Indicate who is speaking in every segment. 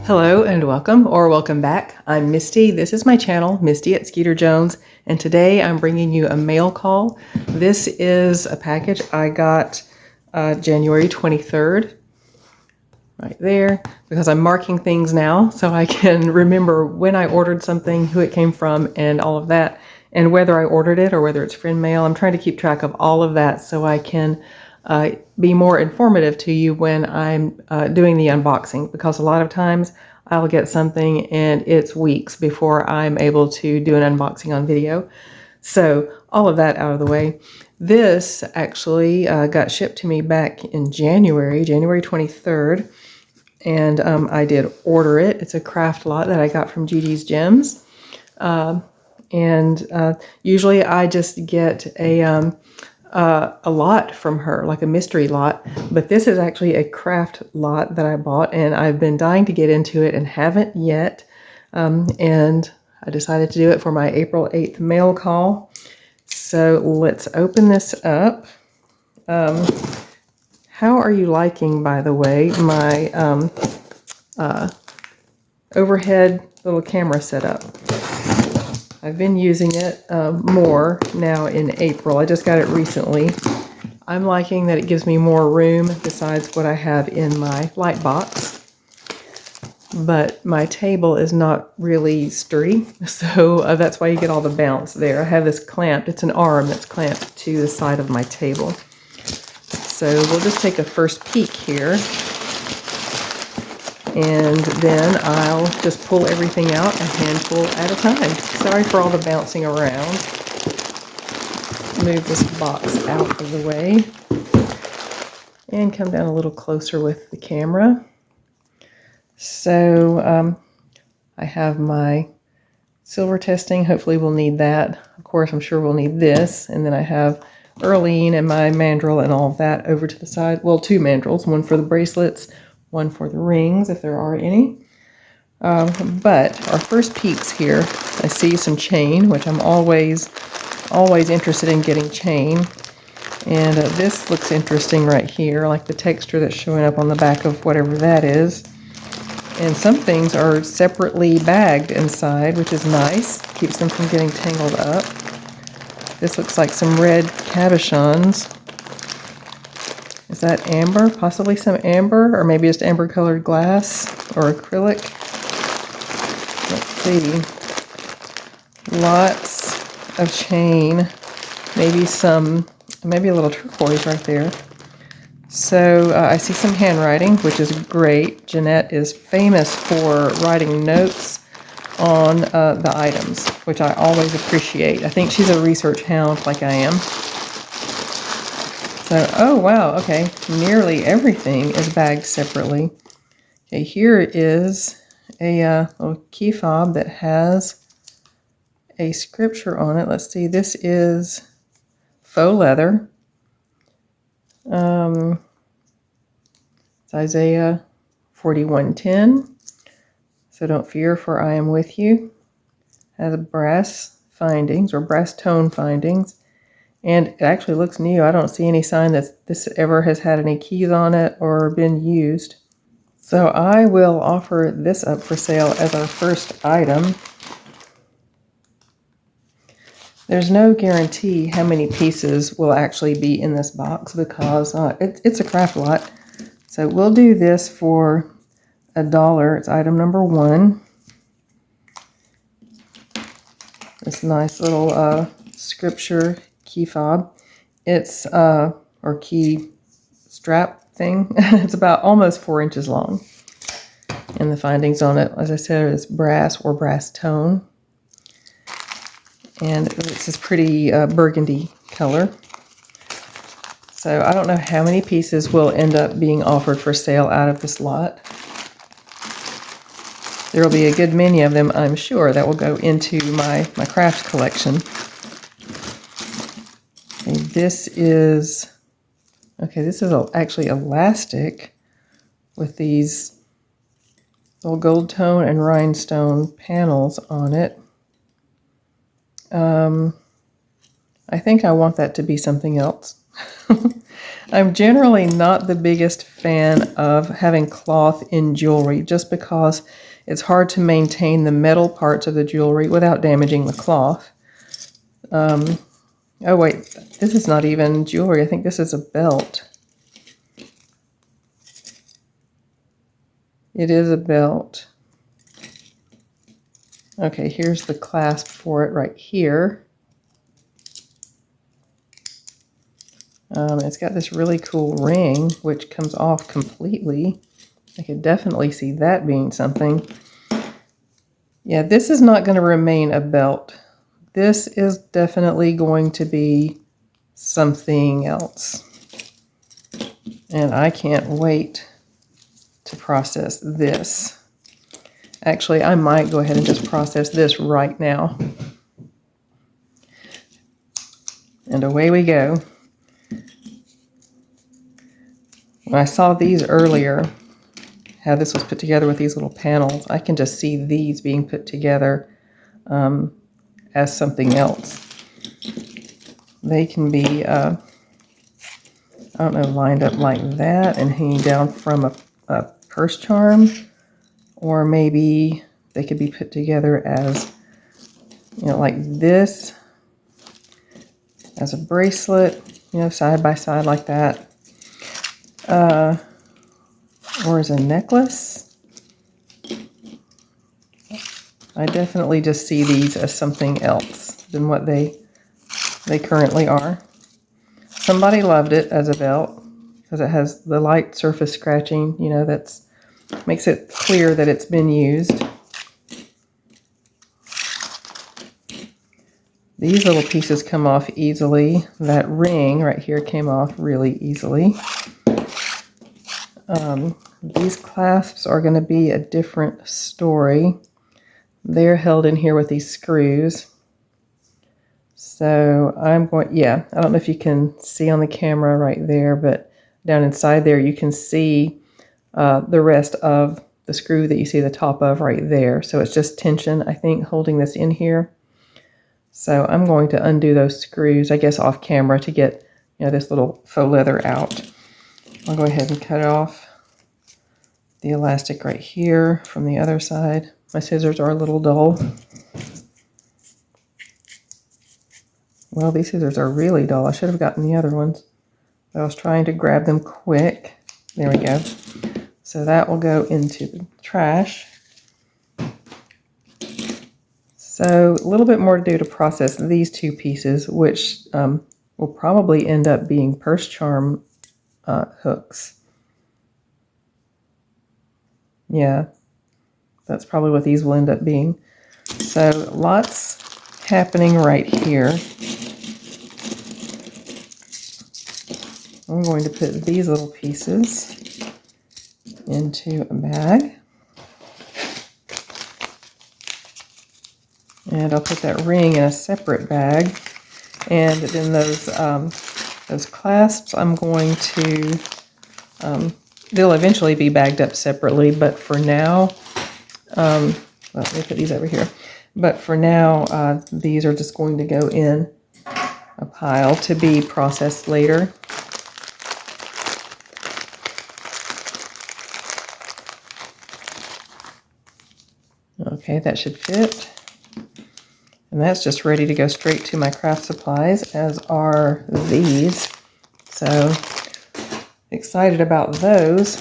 Speaker 1: Hello and welcome, or welcome back. I'm Misty. This is my channel, Misty at Skeeter Jones, and today I'm bringing you a mail call. This is a package I got January 23rd, right there, because I'm marking things now so I can remember when I ordered something, who it came from, and all of that, and whether I ordered it or whether it's friend mail. I'm trying to keep track of all of that so I can be more informative to you when I'm doing the unboxing, because a lot of times I'll get something and it's weeks before I'm able to do an unboxing on video. So all of that out of the way. This actually got shipped to me back in January 23rd, and I did order it. It's a craft lot that I got from Gigi's Gems. Usually I just get a lot from her, like a mystery lot, but this is actually a craft lot that I bought, and I've been dying to get into it and haven't yet. And I decided to do it for my April 8th mail call. So let's open this up. How are you liking, by the way, my overhead little camera setup? I've been using it more now in April. I just got it recently. I'm liking that it gives me more room besides what I have in my light box. But my table is not really sturdy, so that's why you get all the bounce there. I have this clamped. It's an arm that's clamped to the side of my table. So we'll just take a first peek here. And then I'll just pull everything out a handful at a time. Sorry for all the bouncing around. Move this box out of the way and come down a little closer with the camera. So I have my silver testing. Hopefully we'll need that. Of course, I'm sure we'll need this. And then I have Earline and my mandrel and all of that over to the side. Well, two mandrels, one for the bracelets, one for the rings, if there are any. But our first peeks here, I see some chain, which I'm always interested in getting chain. And this looks interesting right here, I like the texture that's showing up on the back of whatever that is. And some things are separately bagged inside, which is nice. Keeps them from getting tangled up. This looks like some red cabochons. Is that amber? Possibly some amber, or maybe just amber colored glass or acrylic. Let's see. Lots of chain. Maybe a little turquoise right there. So I see some handwriting, which is great. Jeanette is famous for writing notes on the items, which I always appreciate. I think she's a research hound like I am. So, oh wow, okay, nearly everything is bagged separately. Okay, here is a little key fob that has a scripture on it. Let's see, this is faux leather. It's Isaiah 41:10. So don't fear, for I am with you. Has brass findings, or brass tone findings. And it actually looks new. I don't see any sign that this ever has had any keys on it or been used. So I will offer this up for sale as our first item. There's no guarantee how many pieces will actually be in this box, because it's a craft lot. So we'll do this for $1. It's item number 1. This nice little scripture key fob. It's or key strap thing. It's about almost 4 inches long. And the findings on it, as I said, is brass or brass tone. And it's this pretty burgundy color. So I don't know how many pieces will end up being offered for sale out of this lot. There will be a good many of them, I'm sure, that will go into my craft collection. Okay, this is actually elastic with these little gold tone and rhinestone panels on it. I think I want that to be something else. I'm generally not the biggest fan of having cloth in jewelry just because it's hard to maintain the metal parts of the jewelry without damaging the cloth. Oh wait, this is not even jewelry. I think this is a belt. It is a belt. Okay, here's the clasp for it right here. It's got this really cool ring, which comes off completely. I could definitely see that being something. Yeah, this is not going to remain a belt. This is definitely going to be something else. And I can't wait to process this. Actually, I might go ahead and just process this right now. And away we go. When I saw these earlier, how this was put together with these little panels, I can just see these being put together as something else. They can be, I don't know, lined up like that and hanging down from a purse charm, or maybe they could be put together as, you know, like this, as a bracelet, you know, side by side like that. Or as a necklace. I definitely just see these as something else than what they currently are. Somebody loved it as a belt because it has the light surface scratching, you know, that's makes it clear that it's been used. These little pieces come off easily. That ring right here came off really easily. These clasps are going to be a different story. They're held in here with these screws. So I'm going, yeah, I don't know if you can see on the camera right there, but down inside there you can see the rest of the screw that you see the top of right there. So it's just tension, I think, holding this in here. So I'm going to undo those screws, I guess, off camera to get, you know, this little faux leather out. I'll go ahead and cut off the elastic right here from the other side. My scissors are a little dull. Well, these scissors are really dull. I should have gotten the other ones. I was trying to grab them quick. There we go. So that will go into the trash. So a little bit more to do to process these two pieces, which will probably end up being purse charm hooks. Yeah, that's probably what these will end up being. So lots happening right here. I'm going to put these little pieces into a bag. And I'll put that ring in a separate bag. And then those clasps, I'm going to, they'll eventually be bagged up separately, but for now, well, let me put these over here. But for now, these are just going to go in a pile to be processed later. Okay, that should fit. And that's just ready to go straight to my craft supplies, as are these. So excited about those.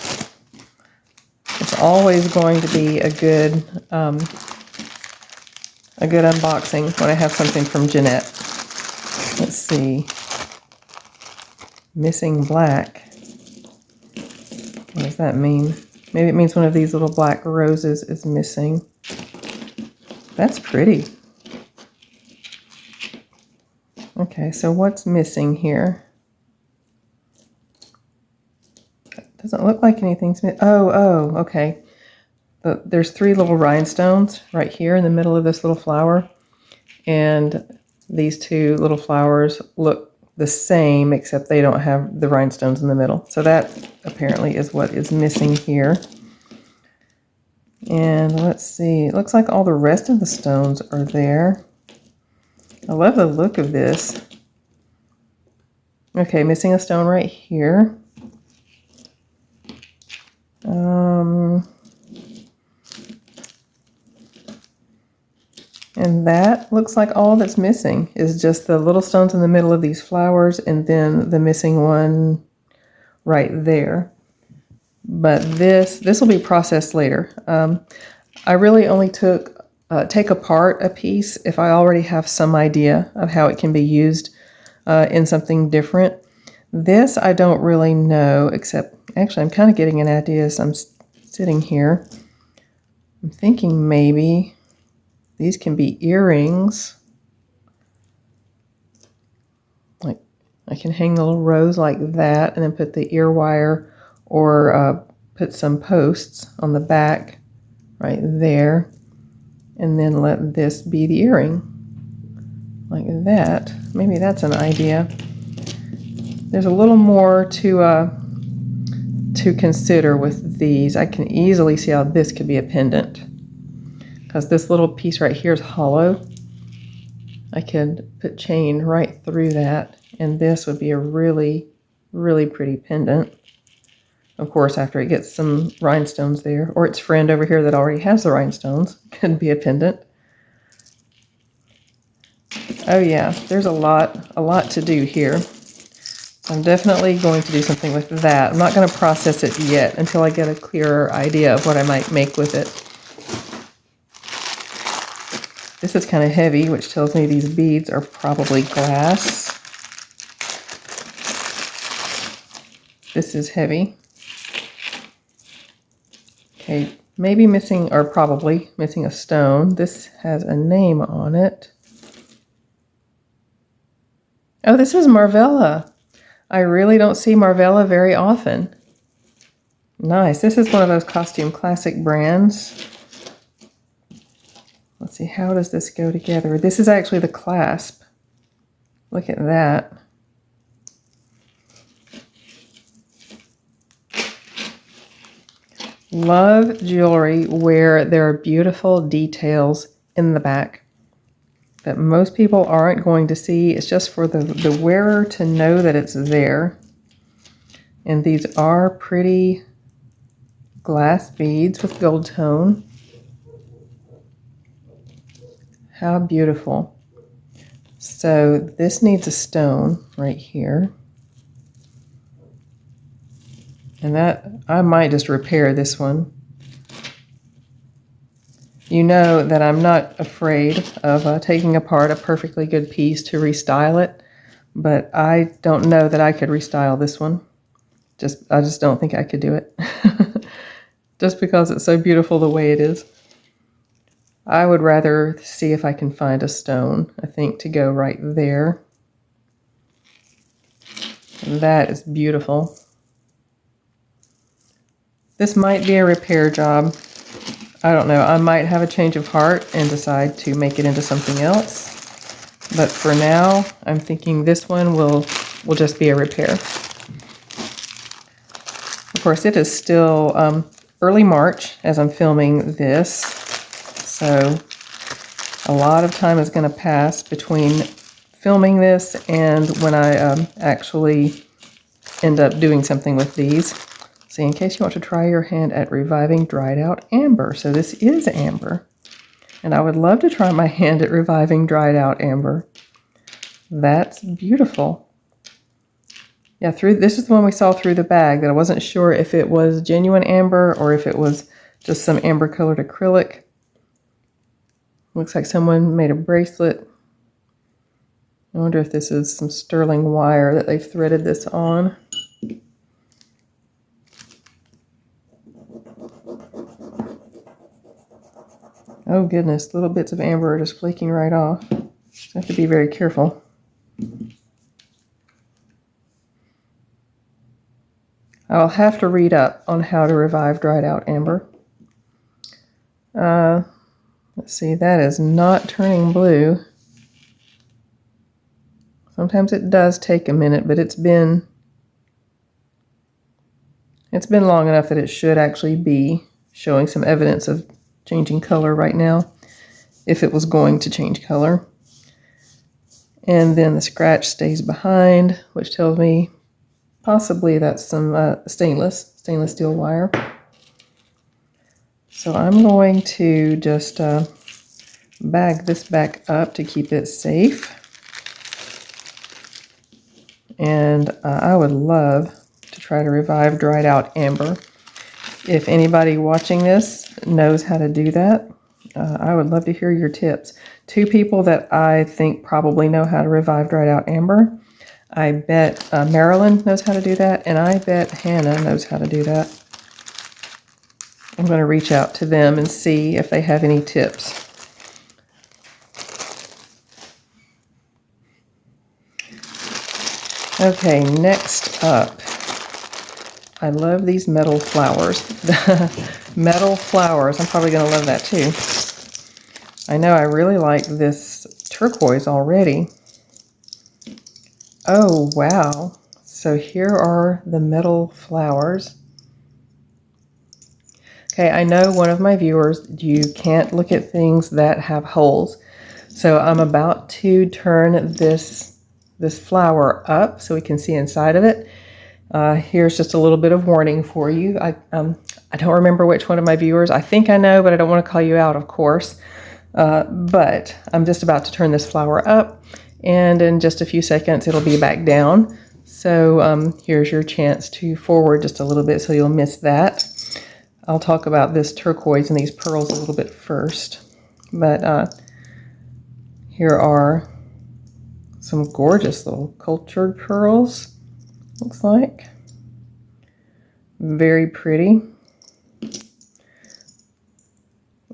Speaker 1: It's always going to be a good unboxing when I have something from Jeanette. Let's see. Missing black. What does that mean? Maybe it means one of these little black roses is missing. That's pretty. Okay, so what's missing here? Doesn't look like anything's missing. Oh, okay. There's 3 little rhinestones right here in the middle of this little flower. And these 2 little flowers look the same, except they don't have the rhinestones in the middle. So that apparently is what is missing here. And let's see, it looks like all the rest of the stones are there. I love the look of this. Okay, missing a stone right here. And that looks like all that's missing is just the little stones in the middle of these flowers and then the missing one right there. But this will be processed later. I really only take apart a piece if I already have some idea of how it can be used in something different. This I don't really know, except actually I'm kind of getting an idea as I'm sitting here. I'm thinking maybe these can be earrings. Like I can hang the little rose like that and then put the ear wire or put some posts on the back right there and then let this be the earring like that. Maybe that's an idea. There's a little more to consider with these. I can easily see how this could be a pendant because this little piece right here is hollow. I could put chain right through that and this would be a really, really pretty pendant. Of course, after it gets some rhinestones there, or its friend over here that already has the rhinestones could be a pendant. Oh yeah, there's a lot to do here. I'm definitely going to do something with that. I'm not going to process it yet until I get a clearer idea of what I might make with it. This is kind of heavy, which tells me these beads are probably glass. This is heavy. Okay, maybe missing, or probably missing a stone. This has a name on it. Oh, this is Marvella. I really don't see Marvella very often. Nice. This is one of those Costume Classic brands. Let's see, how does this go together? This is actually the clasp. Look at that. Love jewelry where there are beautiful details in the back that most people aren't going to see. It's just for the wearer to know that it's there. And these are pretty glass beads with gold tone. How beautiful. So this needs a stone right here. And that, I might just repair this one. You know that I'm not afraid of taking apart a perfectly good piece to restyle it, but I don't know that I could restyle this one. I just don't think I could do it. Just because it's so beautiful the way it is. I would rather see if I can find a stone, I think, to go right there. And that is beautiful. This might be a repair job. I don't know. I might have a change of heart and decide to make it into something else. But for now, I'm thinking this one will just be a repair. Of course, it is still early March as I'm filming this. So a lot of time is going to pass between filming this and when I actually end up doing something with these. See, in case you want to try your hand at reviving dried out amber. So this is amber. And I would love to try my hand at reviving dried out amber. That's beautiful. Yeah, this is the one we saw through the bag that I wasn't sure if it was genuine amber or if it was just some amber colored acrylic. Looks like someone made a bracelet. I wonder if this is some sterling wire that they've threaded this on. Oh goodness, little bits of amber are just flaking right off. So I have to be very careful. I'll have to read up on how to revive dried out amber. Let's see, that is not turning blue. Sometimes it does take a minute, but it's been long enough that it should actually be showing some evidence of changing color right now, if it was going to change color. And then the scratch stays behind, which tells me possibly that's some stainless steel wire. So I'm going to just bag this back up to keep it safe. And I would love to try to revive dried out amber. If anybody watching this knows how to do that, I would love to hear your tips. Two people that I think probably know how to revive dried out amber. I bet Marilyn knows how to do that, and I bet Hannah knows how to do that. I'm going to reach out to them and see if they have any tips. Okay, next up, I love these metal flowers. Metal flowers, I'm probably going to love that too. I know I really like this turquoise already. Oh, wow. So here are the metal flowers. Okay, I know one of my viewers, you can't look at things that have holes. So I'm about to turn this flower up so we can see inside of it. Here's just a little bit of warning for you. I don't remember which one of my viewers. I think I know, but I don't want to call you out, of course. But I'm just about to turn this flower up, and in just a few seconds it'll be back down. So here's your chance to forward just a little bit so you'll miss that. I'll talk about this turquoise and these pearls a little bit first. But here are some gorgeous little cultured pearls, looks like. Very pretty.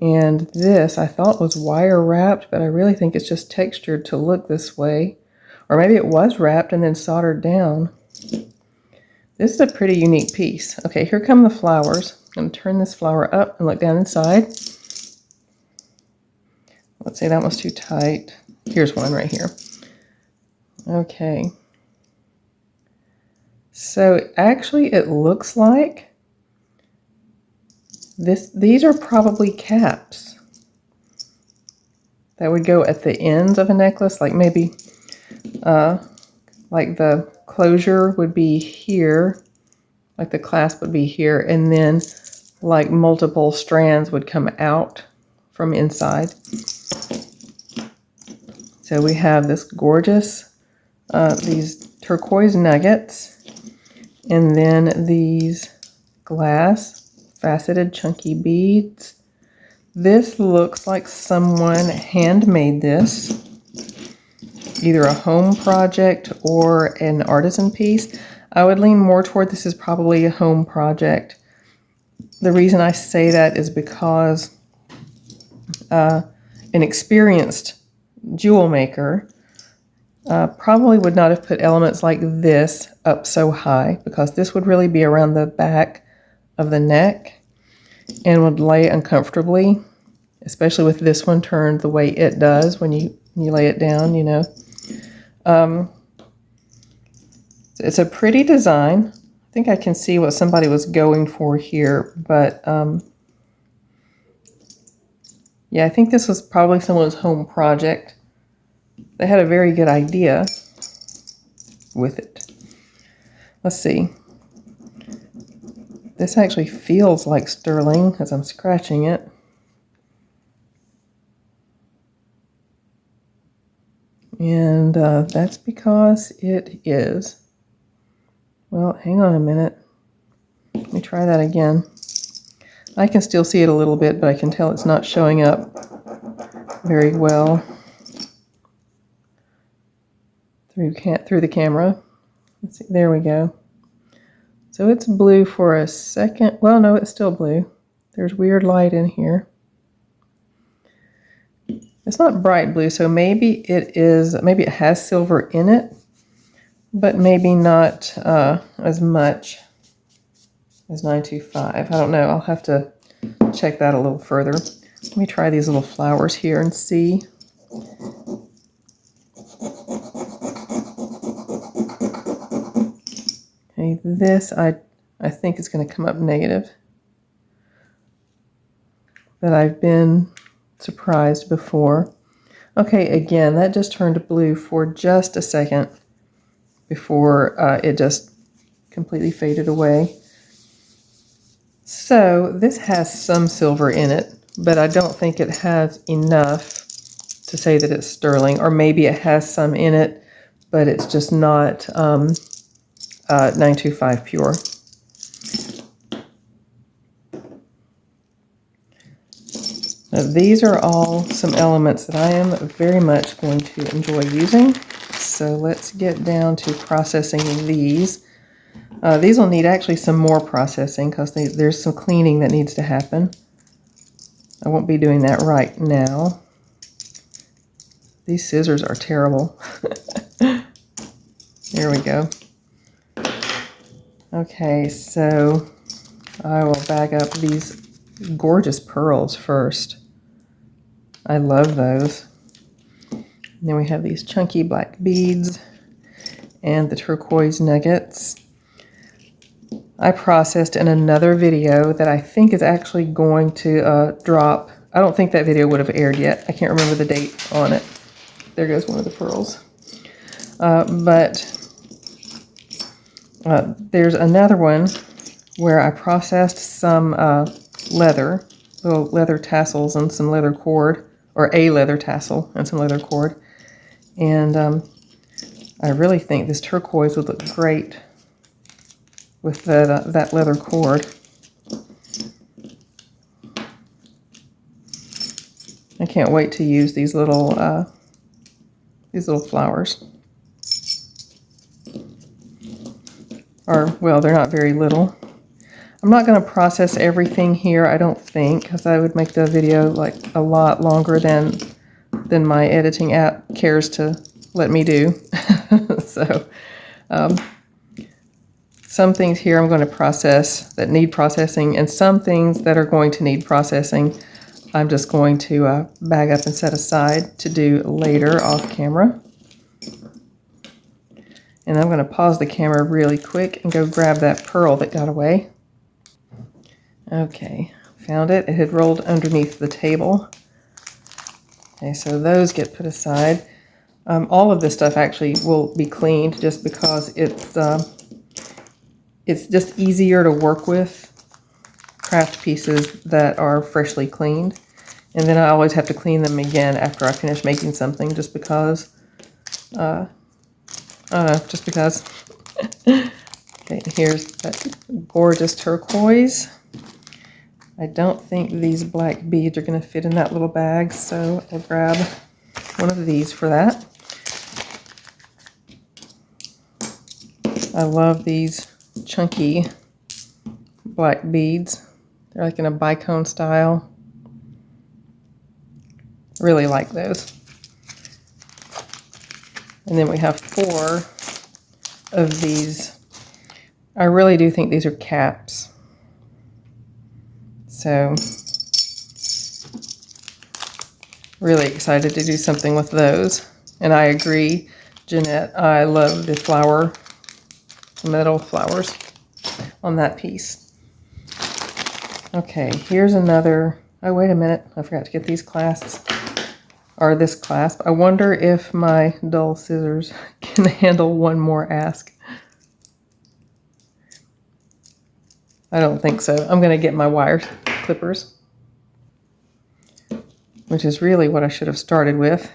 Speaker 1: And this I thought was wire wrapped, but I really think it's just textured to look this way. Or maybe it was wrapped and then soldered down. This is a pretty unique piece. Okay, here come the flowers. I'm going to turn this flower up and look down inside. Let's see, that was too tight. Here's one right here. Okay. So actually it looks like these are probably caps that would go at the ends of a necklace, like maybe like the closure would be here, like the clasp would be here, and then like multiple strands would come out from inside. So we have this gorgeous, these turquoise nuggets, and then these glass faceted chunky beads. This looks like someone handmade this, either a home project or an artisan piece. I would lean more toward this is probably a home project. The reason I say that is because an experienced jewel maker probably would not have put elements like this up so high, because this would really be around the back of the neck and would lay uncomfortably, especially with this one turned the way it does when you lay it down, you know. It's a pretty design. I think I can see what somebody was going for here, but yeah, I think this was probably someone's home project. They had a very good idea with it. Let's see. This actually feels like sterling as I'm scratching it. And that's because it is. Well, hang on a minute. Let me try that again. I can still see it a little bit, but I can tell it's not showing up very well through the camera. Let's see, there we go. So it's blue for a second. Well, no, it's still blue. There's weird light in here. It's not bright blue, so maybe it has silver in it, but maybe not as much as 925. I don't know. I'll have to check that a little further. Let me try these little flowers here and see. Okay, this I think is going to come up negative. But I've been surprised before. Okay, again, that just turned blue for just a second before it just completely faded away. So this has some silver in it, but I don't think it has enough to say that it's sterling, or maybe it has some in it, but it's just not 925 pure. Now, these are all some elements that I am very much going to enjoy using. So let's get down to processing these. These will need actually some more processing because there's some cleaning that needs to happen. I won't be doing that right now. These scissors are terrible. Here we go. Okay, so I will bag up these gorgeous pearls first. I love those. And then we have these chunky black beads and the turquoise nuggets. I processed in another video that I think is actually going to drop. I don't think that video would have aired yet. I can't remember the date on it. There goes one of the pearls. There's another one where I processed some leather, little leather tassels and some leather cord, or a leather tassel and some leather cord. And I really think this turquoise would look great with that leather cord. I can't wait to use these little flowers. Or, well, they're not very little. I'm not going to process everything here, I don't think, because I would make the video like a lot longer than my editing app cares to let me do. So, some things here I'm going to process that need processing, and some things that are going to need processing I'm just going to bag up and set aside to do later off camera. And I'm going to pause the camera really quick and go grab that pearl that got away. Okay, found it. It had rolled underneath the table. Okay, so those get put aside. All of this stuff actually will be cleaned just because it's just easier to work with craft pieces that are freshly cleaned. And then I always have to clean them again after I finish making something just because, I don't know, just because. Okay, here's that gorgeous turquoise. I don't think these black beads are going to fit in that little bag, so I'll grab one of these for that. I love these chunky black beads. They're like in a bicone style. Really like those. And then we have 4 of these. I really do think these are caps. So, really excited to do something with those. And I agree, Jeanette, I love the metal flowers on that piece. Okay, here's another, oh wait a minute, I forgot to get these clasps, or this clasp. I wonder if my dull scissors can handle one more ask. I don't think so. I'm going to get my wire clippers, which is really what I should have started with.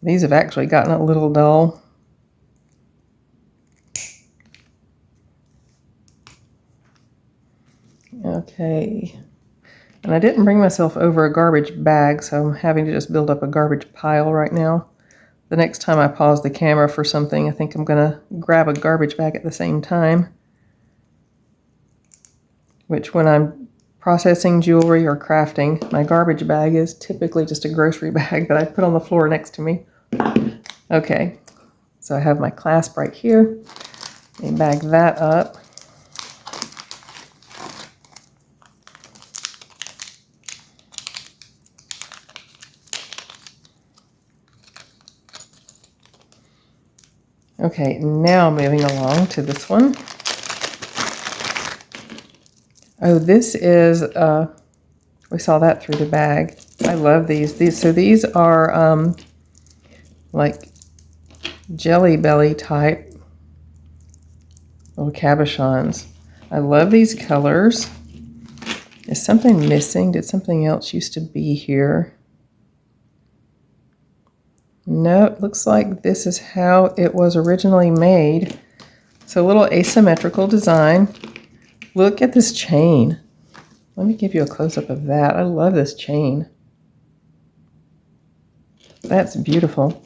Speaker 1: These have actually gotten a little dull. Okay. And I didn't bring myself over a garbage bag, so I'm having to just build up a garbage pile right now. The next time I pause the camera for something, I think I'm going to grab a garbage bag at the same time. Which, when I'm processing jewelry or crafting, my garbage bag is typically just a grocery bag that I put on the floor next to me. Okay, so I have my clasp right here. Let me bag that up. Okay, now moving along to this one. Oh, this is, we saw that through the bag. I love these. So these are like Jelly Belly type little cabochons. I love these colors. Is something missing? Did something else used to be here? No, it looks like this is how it was originally made. So a little asymmetrical design. Look at this chain. Let me give you a close-up of that. I love this chain. That's beautiful.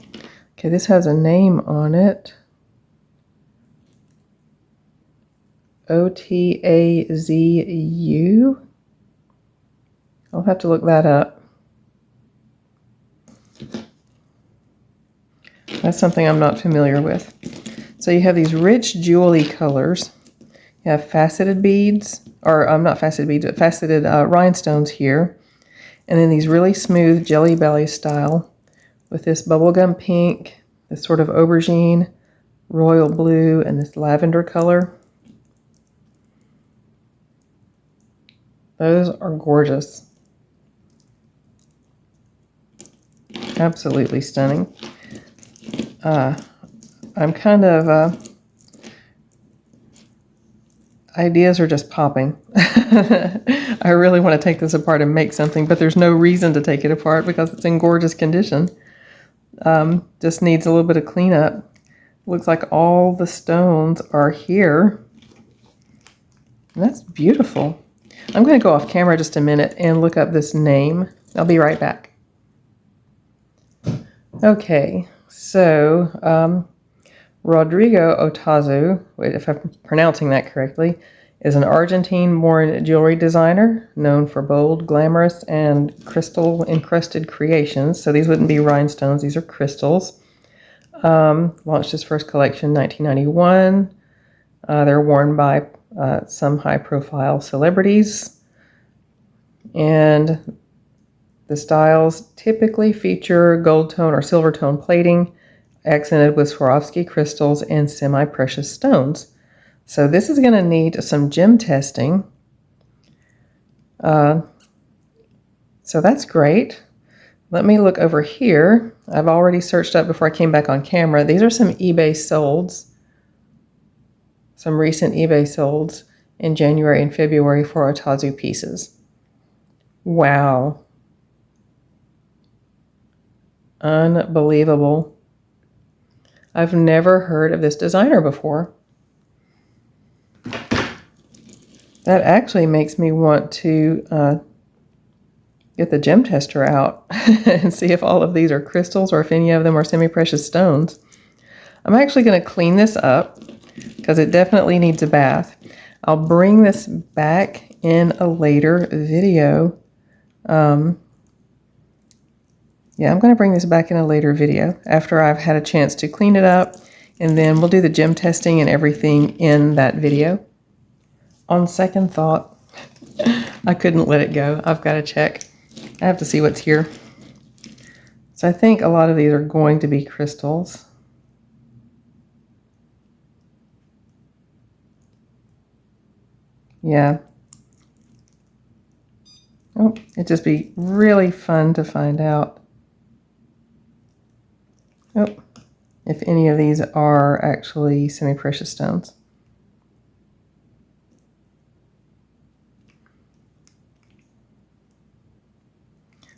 Speaker 1: Okay, this has a name on it. OTAZU. I'll have to look that up. That's something I'm not familiar with. So you have these rich jewelly colors. You have faceted beads, or not faceted beads, but faceted rhinestones here. And then these really smooth Jelly Belly style with this bubblegum pink, this sort of aubergine, royal blue, and this lavender color. Those are gorgeous. Absolutely stunning. I'm kind of, ideas are just popping. I really want to take this apart and make something, but there's no reason to take it apart because it's in gorgeous condition. Just needs a little bit of cleanup. Looks like all the stones are here. And that's beautiful. I'm going to go off camera just a minute and look up this name. I'll be right back. Okay, so Rodrigo Otazu, if I'm pronouncing that correctly, is an Argentine-born jewelry designer known for bold, glamorous, and crystal-encrusted creations. So these wouldn't be rhinestones, these are crystals. Launched his first collection in 1991. They're worn by some high-profile celebrities. And the styles typically feature gold tone or silver tone plating, accented with Swarovski crystals and semi-precious stones. So this is going to need some gem testing. So that's great. Let me look over here. I've already searched up before I came back on camera. These are some eBay solds. Some recent eBay solds in January and February for Otazu pieces. Wow. Unbelievable. I've never heard of this designer before. That actually makes me want to get the gem tester out and see if all of these are crystals or if any of them are semi-precious stones. I'm actually going to clean this up because it definitely needs a bath. I'll bring this back in a later video. Yeah, I'm going to bring this back in a later video after I've had a chance to clean it up, and then we'll do the gem testing and everything in that video. On second thought, I couldn't let it go. I've got to check. I have to see what's here. So I think a lot of these are going to be crystals. Yeah. Oh, it'd just be really fun to find out. Oh, if any of these are actually semi-precious stones.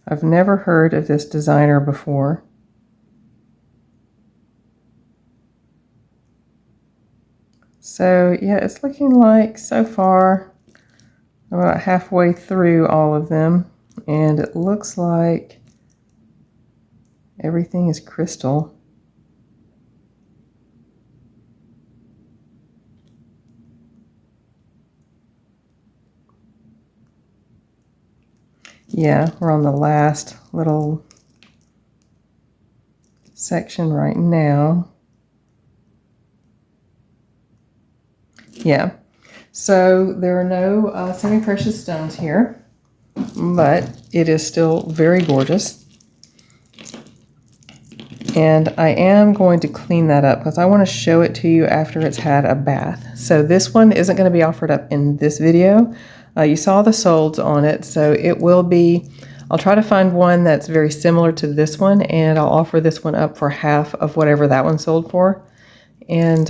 Speaker 1: I've never heard of this designer before. So yeah, it's looking like so far I'm about halfway through all of them, and it looks like everything is crystal. Yeah, we're on the last little section right now. Yeah, so there are no semi-precious stones here, but it is still very gorgeous. And I am going to clean that up because I want to show it to you after it's had a bath. So this one isn't going to be offered up in this video. You saw the solds on it, so it will be, I'll try to find one that's very similar to this one, and I'll offer this one up for half of whatever that one sold for. And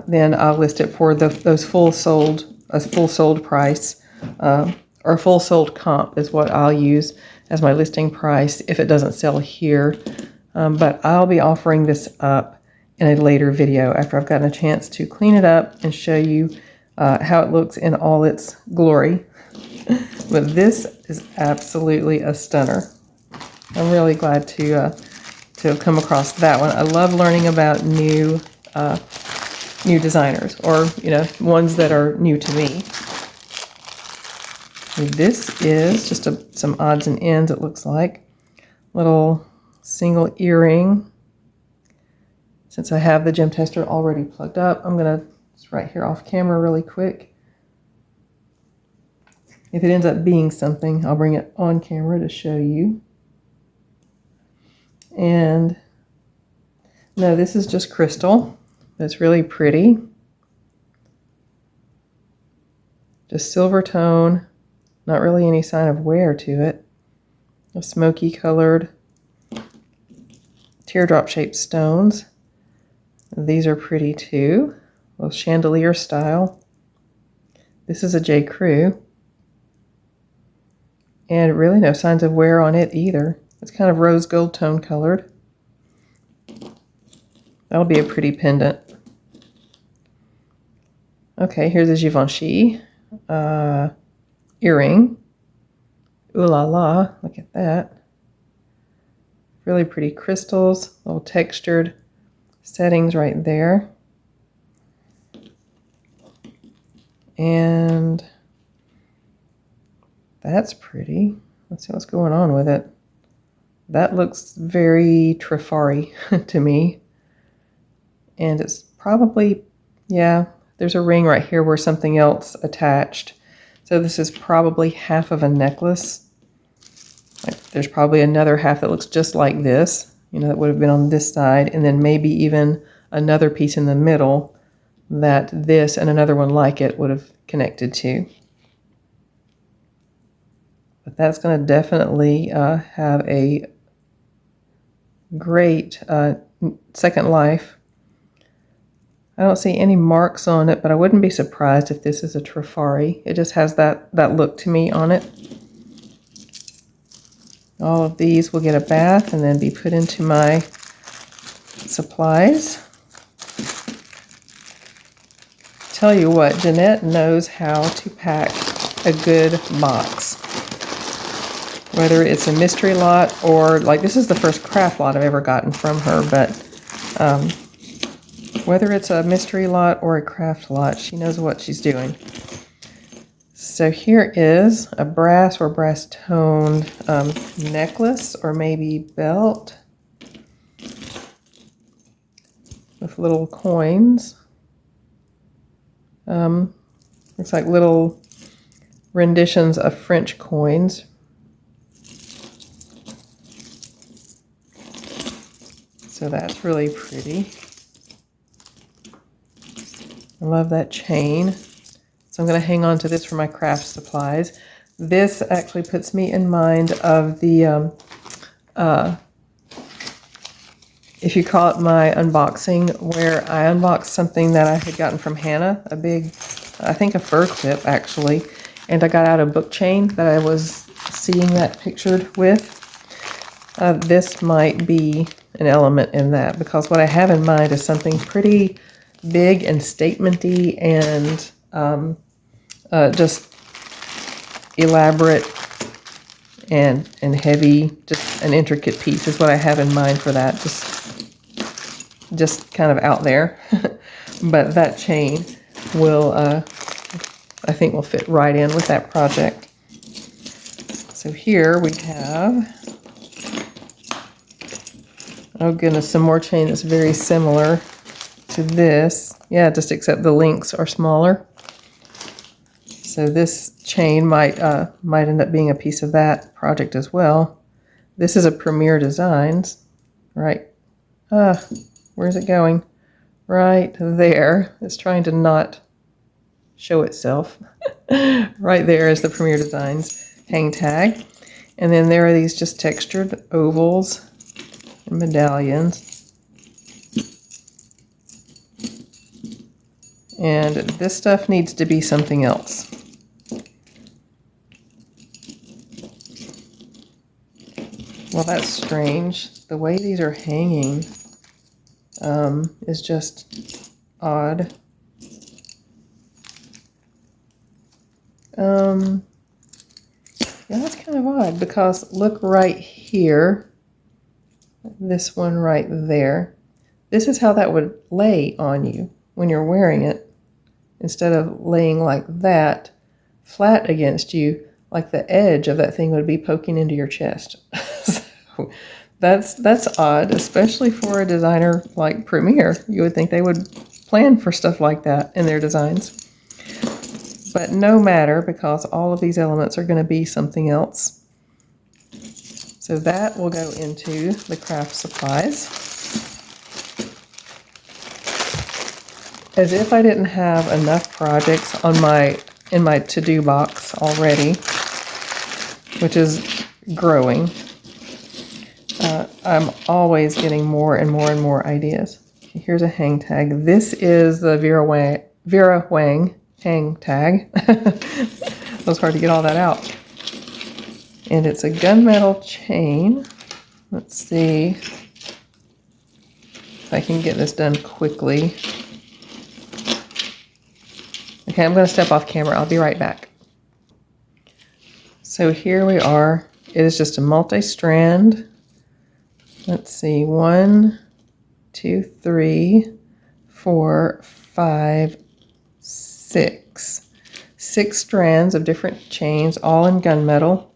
Speaker 1: then I'll list it for those full sold price, or full sold comp is what I'll use as my listing price if it doesn't sell here. But I'll be offering this up in a later video after I've gotten a chance to clean it up and show you how it looks in all its glory. But this is absolutely a stunner. I'm really glad to have come across that one. I love learning about new designers, or ones that are new to me. This is just some odds and ends. It looks like little single earring. Since I have the gem tester already plugged up, I'm gonna just right here off camera really quick. If it ends up being something, I'll bring it on camera to show you. And no, this is just crystal. It's really pretty. Just silver tone, not really any sign of wear to it. A smoky colored teardrop shaped stones. These are pretty too, a little chandelier style. This is a J. Crew. And really no signs of wear on it either. It's kind of rose gold tone colored. That'll be a pretty pendant. Okay, here's a Givenchy earring. Ooh la la, look at that. Really pretty crystals, little textured settings right there. And that's pretty. Let's see what's going on with it. That looks very Thurs-Fri to me. And it's probably, yeah, there's a ring right here where something else attached. So this is probably half of a necklace. Like, there's probably another half that looks just like this, that would have been on this side, and then maybe even another piece in the middle that this and another one like it would have connected to. But that's going to definitely have a great second life. I don't see any marks on it, but I wouldn't be surprised if this is a Thurs-Fri. It just has that look to me on it. All of these will get a bath and then be put into my supplies. Tell you what, Jeanette knows how to pack a good box. Whether it's a mystery lot or, like, this is the first craft lot I've ever gotten from her, but whether it's a mystery lot or a craft lot, she knows what she's doing. So here is a brass or brass toned necklace or maybe belt with little coins. Looks like little renditions of French coins. So that's really pretty. I love that chain. So I'm going to hang on to this for my craft supplies. This actually puts me in mind of the, if you call it my unboxing, where I unboxed something that I had gotten from Hannah, a big, I think a fur clip actually, and I got out a book chain that I was seeing that pictured with. This might be an element in that, because what I have in mind is something pretty big and statement-y and just elaborate and heavy, just an intricate piece is what I have in mind for that. Just kind of out there. But that chain will, I think will fit right in with that project. So here we have, oh goodness, some more chain that's very similar to this. Yeah, just except the links are smaller. So this chain might end up being a piece of that project as well. This is a Premier Designs, right? Where's it going? Right there. It's trying to not show itself. Right there is the Premier Designs hang tag. And then there are these just textured ovals and medallions. And this stuff needs to be something else. Well, that's strange. The way these are hanging is just odd. Yeah, that's kind of odd because look right here, this one right there. This is how that would lay on you when you're wearing it. Instead of laying like that, flat against you, like the edge of that thing would be poking into your chest. So that's odd, especially for a designer like Premier. You would think they would plan for stuff like that in their designs. But no matter, because all of these elements are going to be something else. So that will go into the craft supplies. As if I didn't have enough projects on in my to-do box already, which is growing. I'm always getting more and more and more ideas. Here's a hang tag. This is the Vera Wang hang tag. It was hard to get all that out. And it's a gunmetal chain. Let's see if I can get this done quickly. Okay, I'm going to step off camera. I'll be right back. So here we are. It is just a multi-strand. Let's see, 1, 2, 3, 4, 5, 6. 6 strands of different chains, all in gunmetal.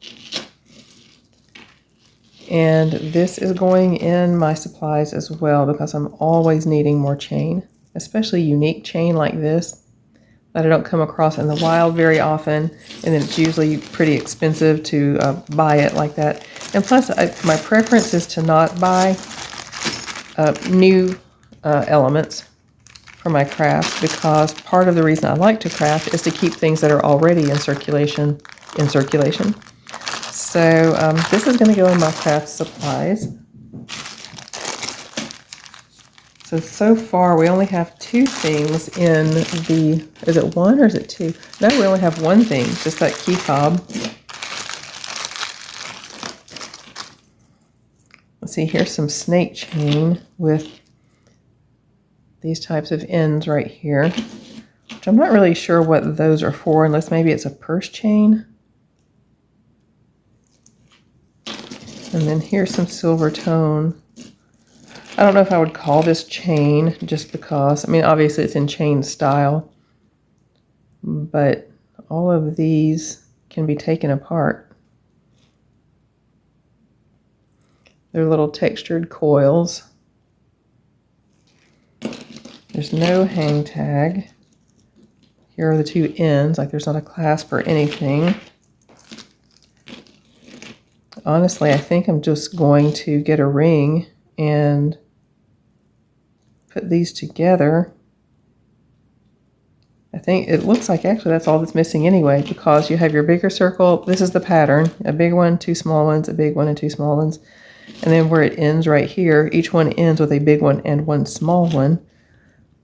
Speaker 1: And this is going in my supplies as well because I'm always needing more chain, especially unique chain like this that I don't come across in the wild very often, and then it's usually pretty expensive to buy it like that. And plus, my preference is to not buy new elements for my craft, because part of the reason I like to craft is to keep things that are already in circulation in circulation. So this is going to go in my craft supplies. So far we only have 2 things in the, is it 1 or is it 2? No, we only have 1 thing, just that key fob. Let's see, here's some snake chain with these types of ends right here, which I'm not really sure what those are for, unless maybe it's a purse chain. And then here's some silver tone. I don't know if I would call this chain just because, I mean, obviously it's in chain style, but all of these can be taken apart. They're little textured coils. There's no hang tag. Here are the 2 ends, like there's not a clasp or anything. Honestly, I think I'm just going to get a ring and put these together. I think it looks like actually that's all that's missing anyway, because you have your bigger circle. This is the pattern, a big one, 2 small ones, a big one, and 2 small ones. And then where it ends right here, each one ends with a big one and 1 small one.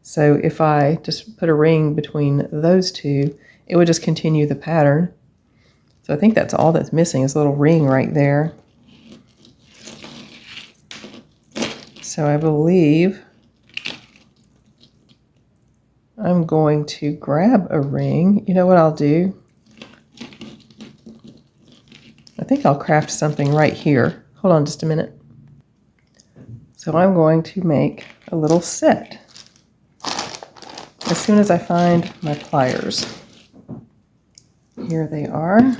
Speaker 1: So if I just put a ring between those 2, it would just continue the pattern. So I think that's all that's missing, is a little ring right there. So I believe I'm going to grab a ring. You know what I'll do? I think I'll craft something right here. Hold on just a minute. So I'm going to make a little set as soon as I find my pliers. Here they are.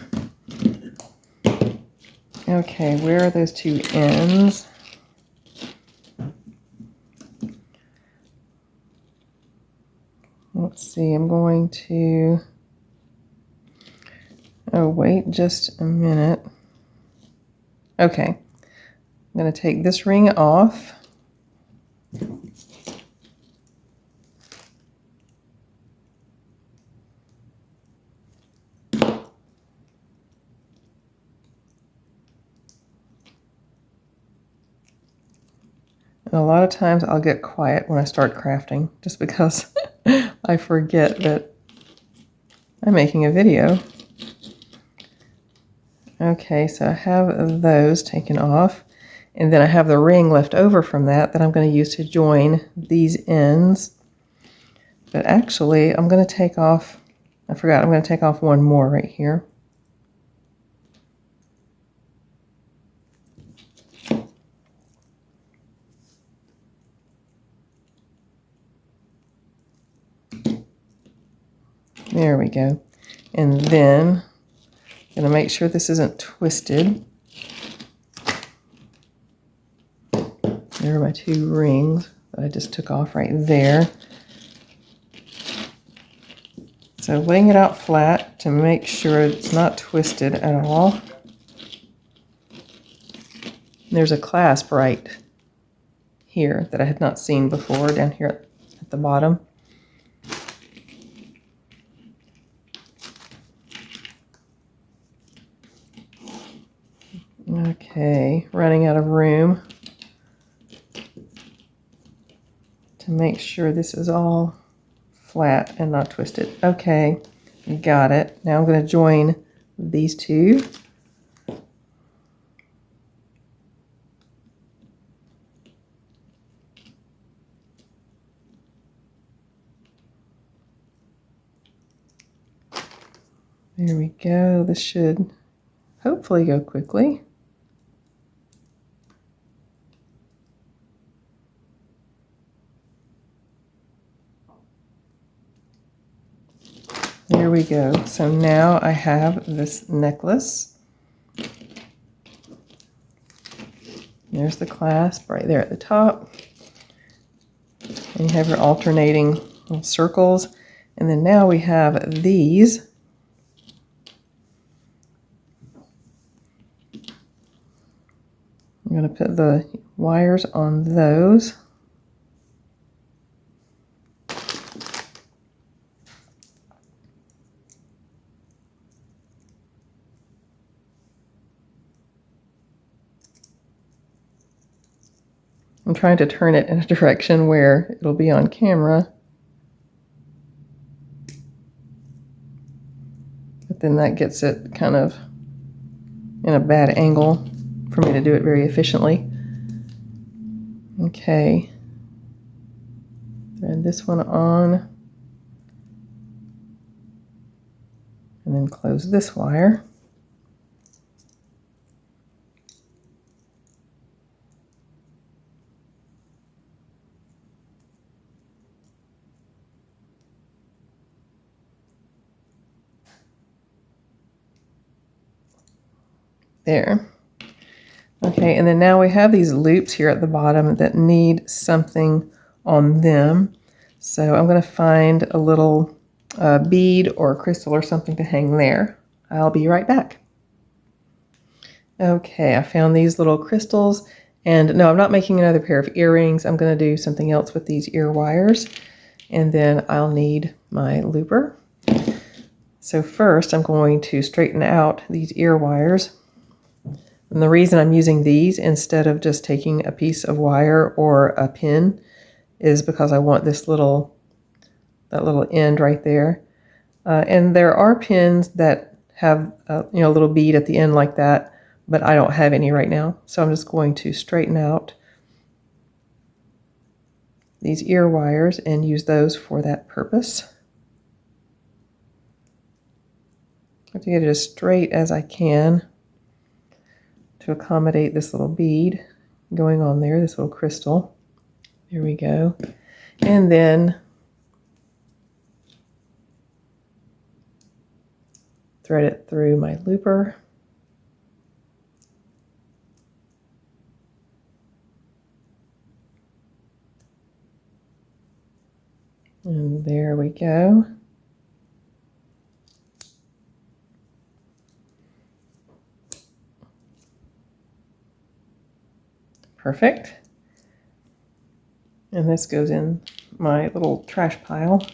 Speaker 1: Okay, where are those 2 ends? Let's see, I'm going to, oh wait just a minute. Okay, I'm going to take this ring off. And a lot of times I'll get quiet when I start crafting just because I forget that I'm making a video. Okay, so I have those taken off, and then I have the ring left over from that I'm going to use to join these ends. But actually, I'm going to take off, I forgot, I'm going to take off one more right here. There we go. And then I'm going to make sure this isn't twisted. There are my two rings that I just took off right there. So laying it out flat to make sure it's not twisted at all. There's a clasp right here that I had not seen before down here at the bottom. Okay, running out of room to make sure this is all flat and not twisted. Okay, got it. Now I'm going to join these two. There we go. This should hopefully go quickly. There we go. So now I have this necklace. There's the clasp right there at the top. And you have your alternating little circles. And then now we have these. I'm going to put the wires on those. I'm trying to turn it in a direction where it'll be on camera. But then that gets it kind of in a bad angle for me to do it very efficiently. Okay. Thread this one on. And then close this wire. There. Okay, and then now we have these loops here at the bottom that need something on them. So I'm going to find a little bead or crystal or something to hang there. I'll be right back. Okay, I found these little crystals, and no, I'm not making another pair of earrings. I'm going to do something else with these ear wires, and then I'll need my looper. So first I'm going to straighten out these ear wires. And the reason I'm using these instead of just taking a piece of wire or a pin is because I want this that little end right there. And there are pins that have a little bead at the end like that, but I don't have any right now. So I'm just going to straighten out these ear wires and use those for that purpose. I have to get it as straight as I can to accommodate this little bead going on there, this little crystal. There we go. And then thread it through my looper. And there we go. Perfect. And this goes in my little trash pile,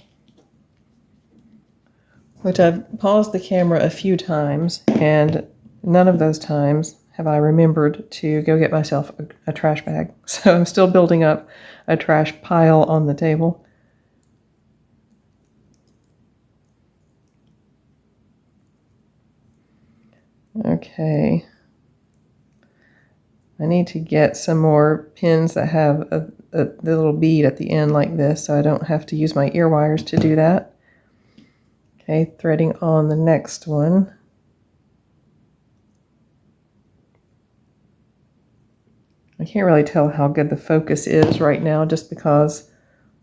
Speaker 1: which I've paused the camera a few times, and none of those times have I remembered to go get myself a trash bag. So I'm still building up a trash pile on the table. Okay. I need to get some more pins that have the little bead at the end like this, so I don't have to use my ear wires to do that. Okay, threading on the next one. I can't really tell how good the focus is right now just because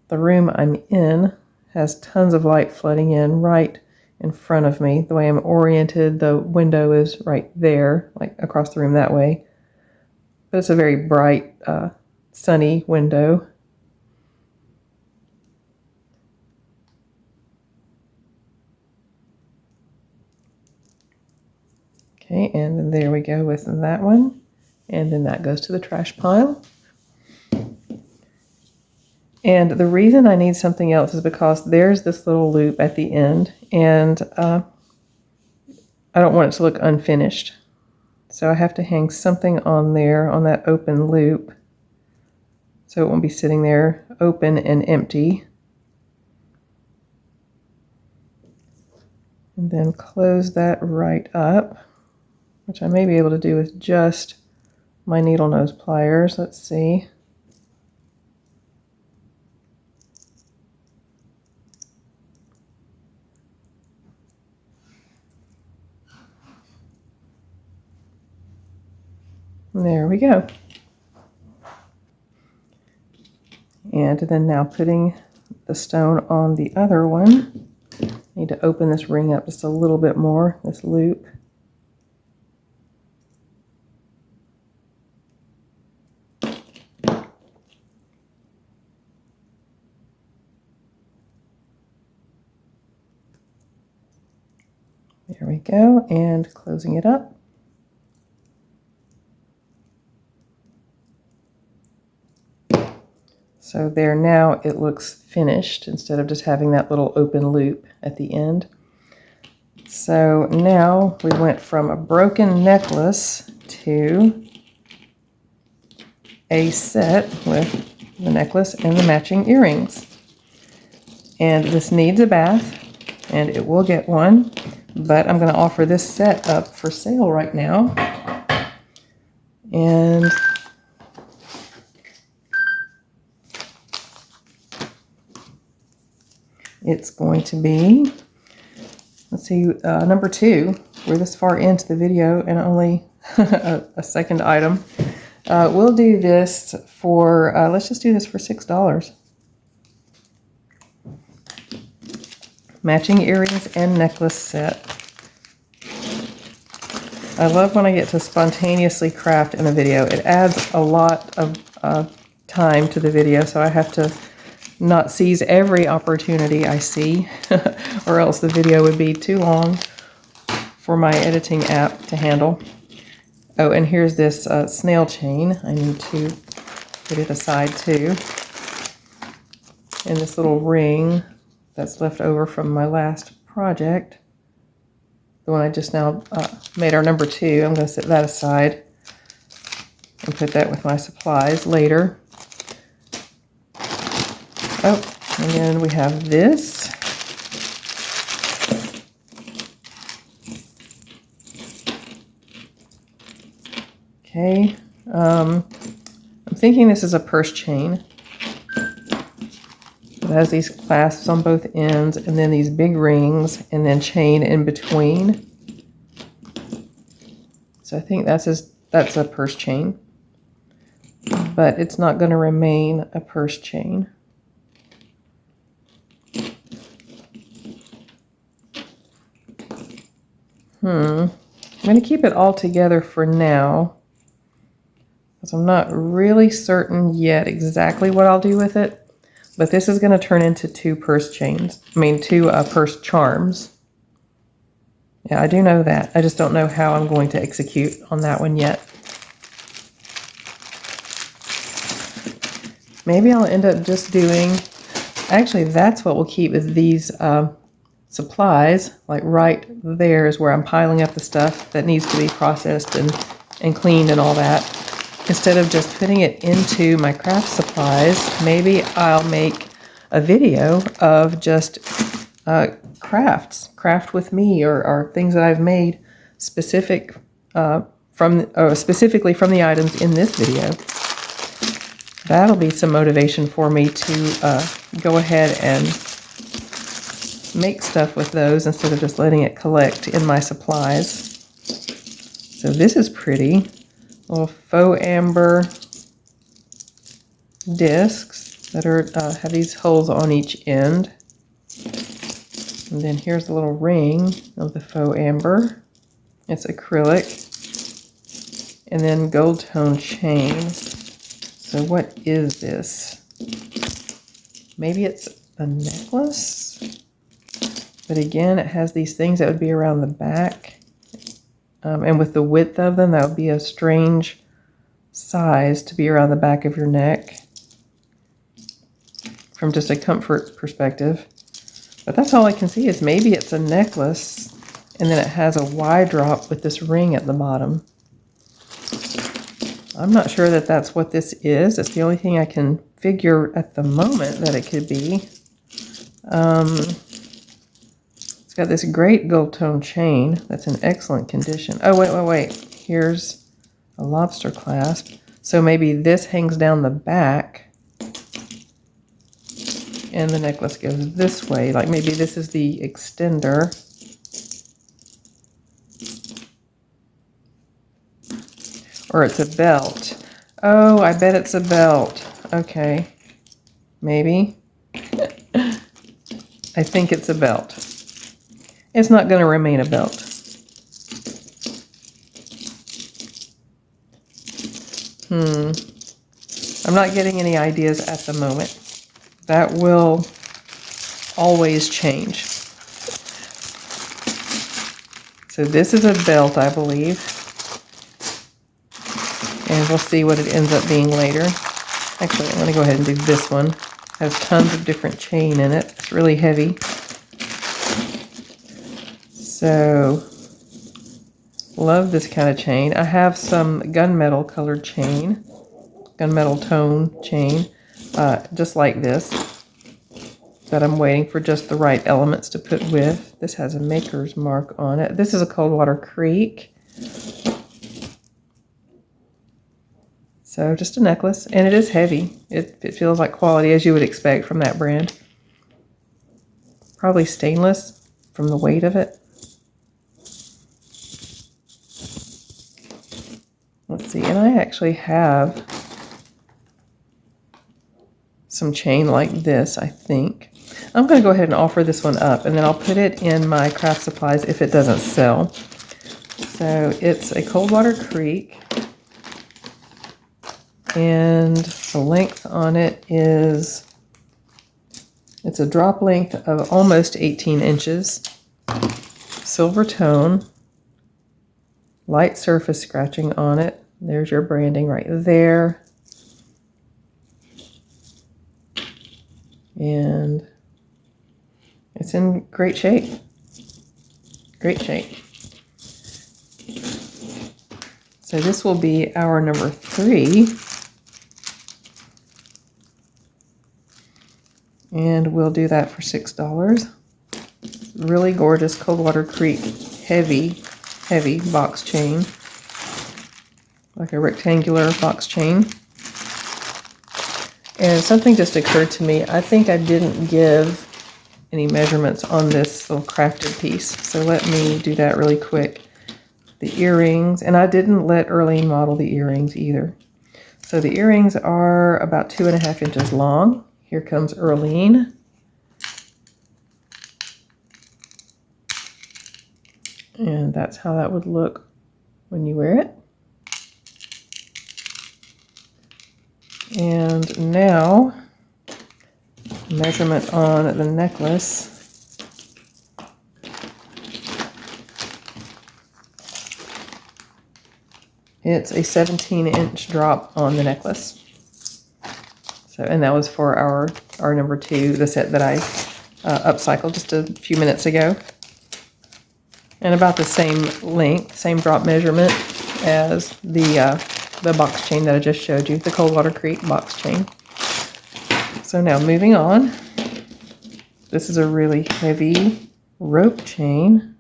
Speaker 1: the room I'm in has tons of light flooding in right in front of me. The way I'm oriented, the window is right there, like across the room that way. But it's a very bright, sunny window. Okay, and then there we go with that one. And then that goes to the trash pile. And the reason I need something else is because there's this little loop at the end, and I don't want it to look unfinished. So I have to hang something on there, on that open loop, so it won't be sitting there open and empty. And then close that right up, which I may be able to do with just my needle nose pliers. Let's see. There we go. And then now putting the stone on the other one. I need to open this ring up just a little bit more, this loop. There we go, and closing it up. So there, now it looks finished instead of just having that little open loop at the end. So now we went from a broken necklace to a set with the necklace and the matching earrings. And this needs a bath, and it will get one, but I'm going to offer this set up for sale right now. And it's going to be, let's see, number 2. We're this far into the video and only a second item. We'll do this for, let's just do this for $6. Matching earrings and necklace set. I love when I get to spontaneously craft in a video. It adds a lot of time to the video, so I have to not seize every opportunity I see, or else the video would be too long for my editing app to handle. Oh, and here's this snail chain. I need to put it aside too. And this little ring that's left over from my last project, the one I just now made our number 2. I'm going to set that aside and put that with my supplies later. Oh, and then we have this. Okay, I'm thinking this is a purse chain. It has these clasps on both ends, and then these big rings, and then chain in between. So I think that's a purse chain, but it's not going to remain a purse chain. I'm going to keep it all together for now, because I'm not really certain yet exactly what I'll do with it. But this is going to turn into 2 purse chains. I mean, 2 purse charms. Yeah, I do know that. I just don't know how I'm going to execute on that one yet. Maybe I'll end up just doing... Actually, that's what we'll keep with these supplies. Like right there is where I'm piling up the stuff that needs to be processed and cleaned and all that, instead of just putting it into my craft supplies, maybe I'll make a video of just craft with me, or things that I've made specifically from the items in this video. That'll be some motivation for me to go ahead and make stuff with those instead of just letting it collect in my supplies. So this is pretty. Little faux amber discs that are have these holes on each end. And then here's a little ring of the faux amber. It's acrylic. And then gold tone chain. So what is this? Maybe it's a necklace? But again, it has these things that would be around the back. And with the width of them, that would be a strange size to be around the back of your neck from just a comfort perspective. But that's all I can see is maybe it's a necklace, and then it has a Y drop with this ring at the bottom. I'm not sure that that's what this is. It's the only thing I can figure at the moment that it could be. It's got this great gold tone chain that's in excellent condition. Oh, wait. Here's a lobster clasp. So maybe this hangs down the back and the necklace goes this way. Like maybe this is the extender. Or it's a belt. Oh, I bet it's a belt. Okay. Maybe. I think it's a belt. It's not going to remain a belt. I'm not getting any ideas at the moment. That will always change. So this is a belt, I believe. And we'll see what it ends up being later. Actually, I'm going to go ahead and do this one. It has tons of different chain in it. It's really heavy. So, love this kind of chain. I have some gunmetal colored chain, gunmetal tone chain, just like this, that I'm waiting for just the right elements to put with. This has a maker's mark on it. This is a Coldwater Creek. So, just a necklace, and it is heavy. It feels like quality, as you would expect from that brand. Probably stainless from the weight of it. Let's see, and I actually have some chain like this, I think. I'm going to go ahead and offer this one up, and then I'll put it in my craft supplies if it doesn't sell. So it's a Coldwater Creek, and the length on it is, it's a drop length of almost 18 inches, silver tone, light surface scratching on it. There's your branding right there. And it's in great shape. Great shape. So this will be our number 3. And we'll do that for $6. Really gorgeous Coldwater Creek heavy box chain. Like a rectangular box chain. And something just occurred to me. I think I didn't give any measurements on this little crafted piece. So let me do that really quick. The earrings, and I didn't let Earlene model the earrings either. So the earrings are about 2.5 inches long. Here comes Earlene. And that's how that would look when you wear it. And now, measurement on the necklace. It's a 17-inch drop on the necklace. So, and that was for our number 2, the set that I upcycled just a few minutes ago. And about the same length, same drop measurement as the box chain that I just showed you, the Coldwater Creek box chain. So now moving on, this is a really heavy rope chain.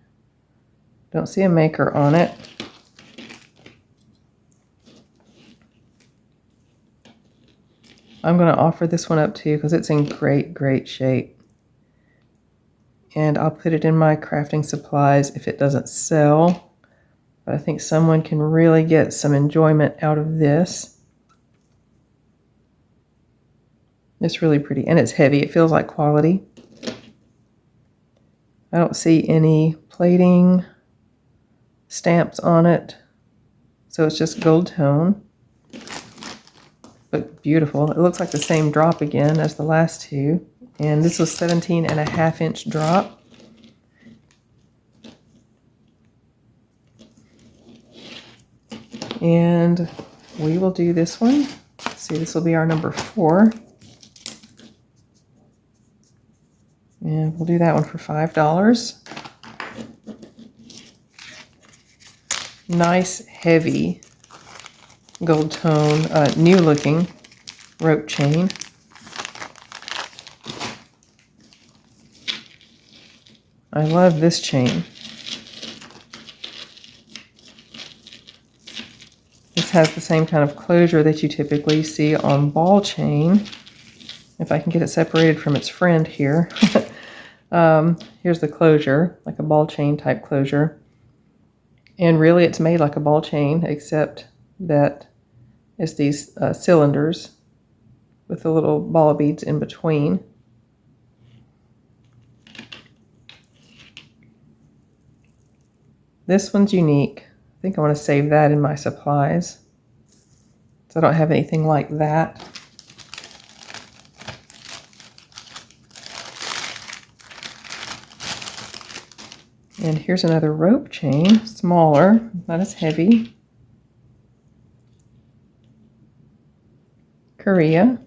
Speaker 1: Don't see a maker on it. I'm going to offer this one up too because it's in great shape. And I'll put it in my crafting supplies if it doesn't sell. But I think someone can really get some enjoyment out of this. It's really pretty, and it's heavy. It feels like quality. I don't see any plating stamps on it, so it's just gold tone. But beautiful. It looks like the same drop again as the last two, and this was 17.5-inch drop. And we will do this one. Let's see, this will be our number 4. And we'll do that one for $5. Nice, heavy, gold tone, new looking rope chain. I love this chain. This has the same kind of closure that you typically see on ball chain. If I can get it separated from its friend here. Here's the closure, like a ball chain type closure. And really it's made like a ball chain, except that it's these cylinders with the little ball beads in between. This one's unique. I think I want to save that in my supplies. So I don't have anything like that. And here's another rope chain, smaller, not as heavy. Korea.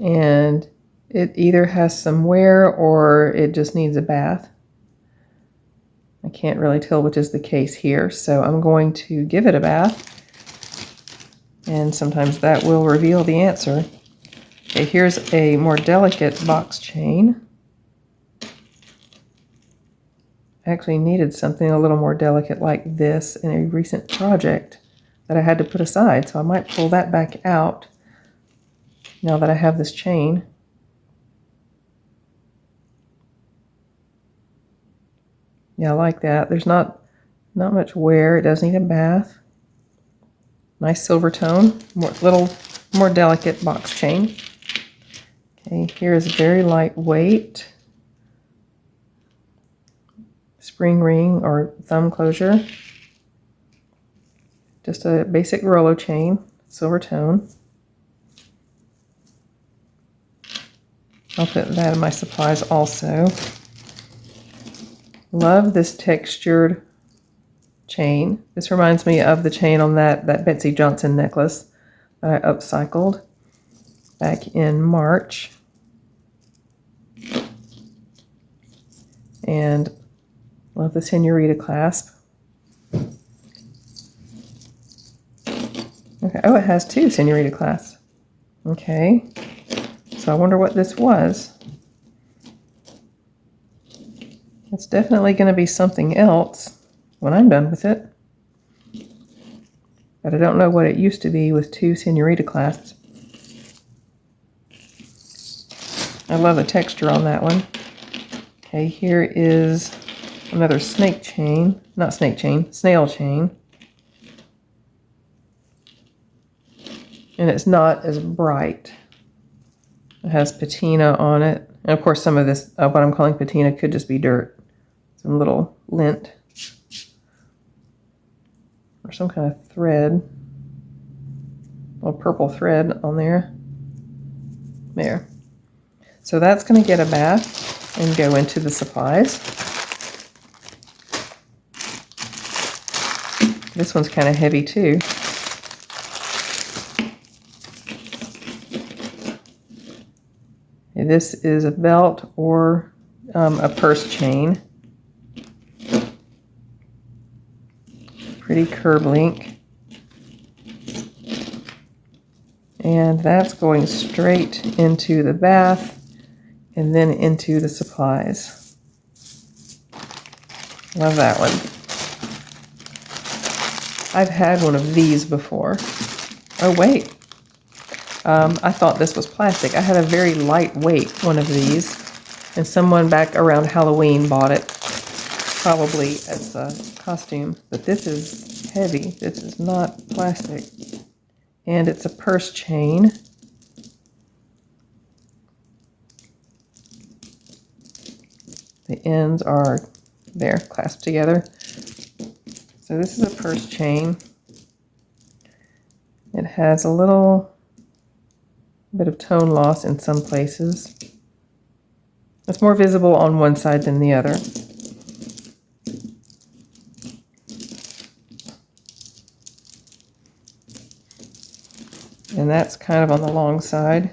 Speaker 1: And it either has some wear or it just needs a bath. I can't really tell which is the case here, so I'm going to give it a bath. And sometimes that will reveal the answer. Okay, here's a more delicate box chain. I actually needed something a little more delicate like this in a recent project that I had to put aside, so I might pull that back out now that I have this chain. Yeah, I like that. There's not much wear. It does need a bath. Nice silver tone, more delicate box chain. Okay, here is very lightweight spring ring or thumb closure. Just a basic Rolo chain, silver tone. I'll put that in my supplies also. Love this textured chain. This reminds me of the chain on that Betsy Johnson necklace that I upcycled back in March. And love the Senorita clasp. Okay, oh, it has 2 Senorita clasps. Okay, so I wonder what this was. It's definitely going to be something else when I'm done with it. But I don't know what it used to be with 2 Senorita clasps. I love the texture on that one. Okay, here is another snail chain. And it's not as bright. It has patina on it. And of course some of this, what I'm calling patina, could just be dirt. Some little lint. Or some kind of thread. A little purple thread on there. There. So that's going to get a bath and go into the supplies. This one's kind of heavy too. This is a belt or a purse chain. Pretty curb link. And that's going straight into the bath and then into the supplies. Love that one. I've had one of these before. Oh, wait. I thought this was plastic. I had a very lightweight one of these, and someone back around Halloween bought it, probably as a costume. But this is heavy. This is not plastic. And it's a purse chain. The ends are there, clasped together. So this is a purse chain. It has a little bit of tone loss in some places. It's more visible on one side than the other. And that's kind of on the long side.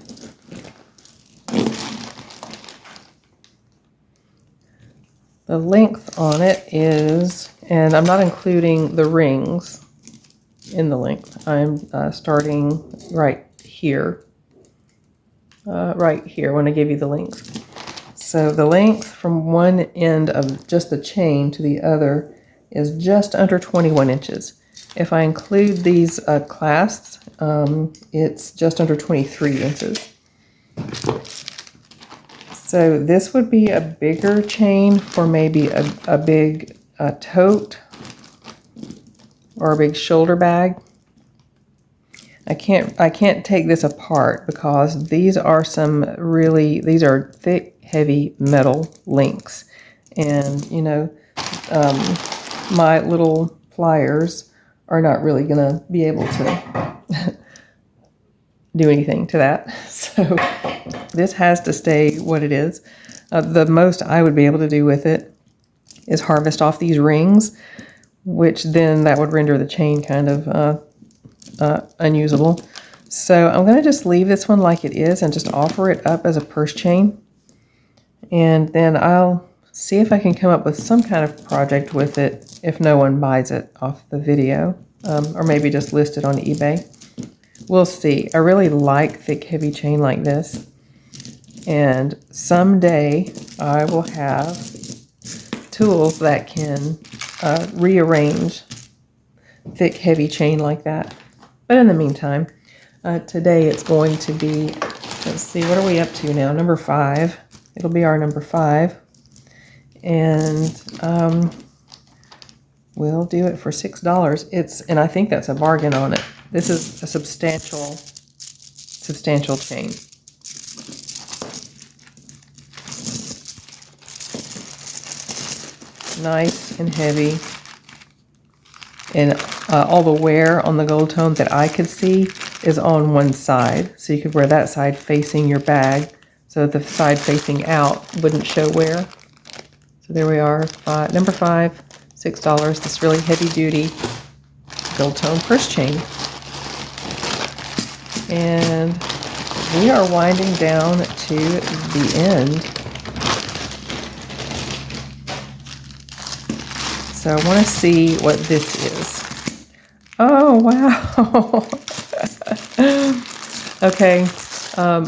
Speaker 1: The length on it is, and I'm not including the rings in the length. I'm starting right here when I give you the length. So the length from one end of just the chain to the other is just under 21 inches. If I include these clasps, it's just under 23 inches. So this would be a bigger chain for maybe a big tote or a big shoulder bag. I can't take this apart because these are these are thick, heavy metal links. And, you know, my little pliers are not really going to be able to do anything to that. So this has to stay what it is. The most I would be able to do with it is harvest off these rings, which then that would render the chain kind of unusable. So I'm going to just leave this one like it is and just offer it up as a purse chain. And then I'll see if I can come up with some kind of project with it if no one buys it off the video, or maybe just list it on eBay. We'll see. I really like thick, heavy chain like this. And someday I will have tools that can rearrange thick, heavy chain like that. But in the meantime, today it's going to be, let's see, what are we up to now? Number 5. It'll be our number 5. And we'll do it for $6. And I think that's a bargain on it. This is a substantial chain. Nice and heavy. And all the wear on the gold tone that I could see is on one side. So you could wear that side facing your bag so that the side facing out wouldn't show wear. So there we are, number 5, $6. This really heavy duty gold tone purse chain. And we are winding down to the end. So I want to see what this is. Oh, wow. Okay.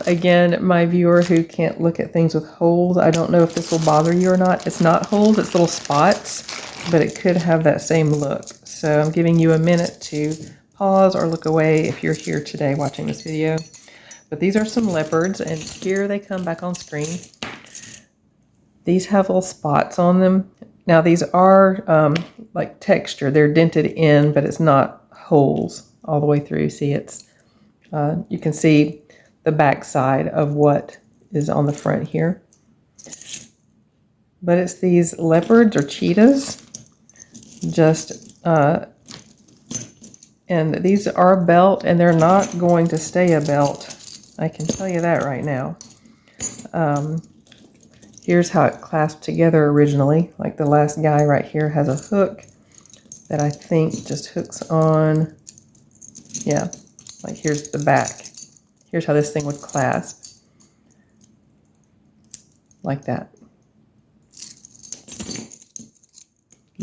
Speaker 1: Again, my viewer who can't look at things with holes, I don't know if this will bother you or not. It's not holes, it's little spots, but it could have that same look. So I'm giving you a minute to pause or look away if you're here today watching this video. But these are some leopards, and here they come back on screen. These have little spots on them. Now these are like texture. They're dented in, but it's not holes all the way through. See, it's you can see the back side of what is on the front here. But it's these leopards or cheetahs. And these are a belt, and they're not going to stay a belt. I can tell you that right now. Here's how it clasped together originally. Like the last guy right here has a hook that I think just hooks on. Yeah, like here's the back. Here's how this thing would clasp. Like that.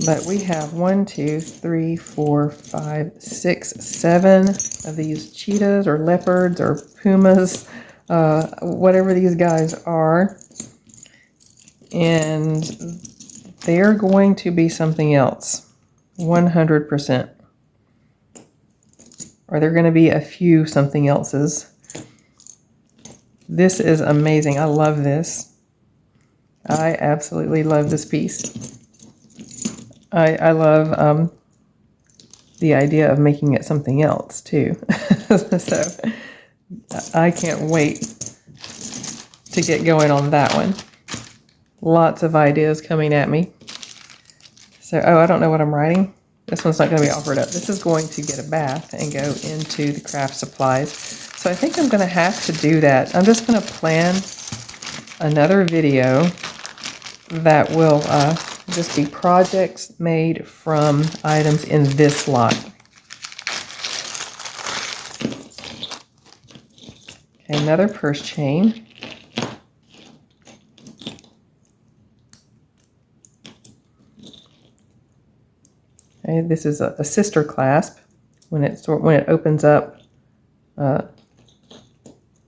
Speaker 1: But we have 1, 2, 3, 4, 5, 6, 7 of these cheetahs or leopards or pumas, whatever these guys are. And they're going to be something else, 100%. Or they're going to be a few something else's. This is amazing. I love this. I absolutely love this piece. I love the idea of making it something else too. So I can't wait to get going on that one. Lots of ideas coming at me. So, oh, I don't know what I'm writing. This one's not going to be offered up. This is going to get a bath and go into the craft supplies. So I think I'm going to have to do that. I'm just going to plan another video that will just be projects made from items in this lot. Okay, another purse chain. Okay, this is a sister clasp. When it opens up,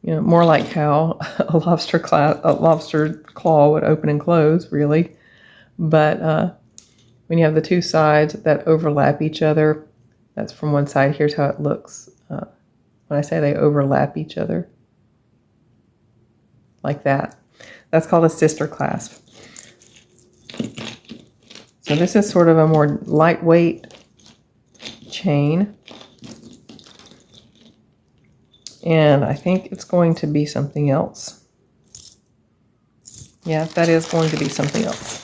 Speaker 1: more like how a lobster claw would open and close, really. But when you have the two sides that overlap each other, that's from one side. Here's how it looks when I say they overlap each other, like that. That's called a sister clasp. So this is sort of a more lightweight chain. And I think it's going to be something else. Yeah, that is going to be something else.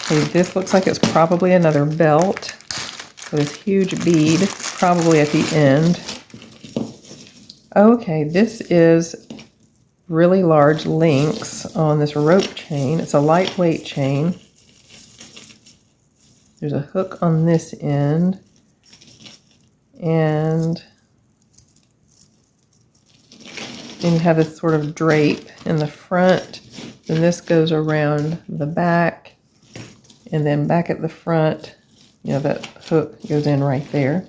Speaker 1: Okay, this looks like it's probably another belt with this huge bead, probably at the end. Okay, this is really large links on this rope chain. It's a lightweight chain. There's a hook on this end. And then you have this sort of drape in the front. Then this goes around the back. And then back at the front, that hook goes in right there.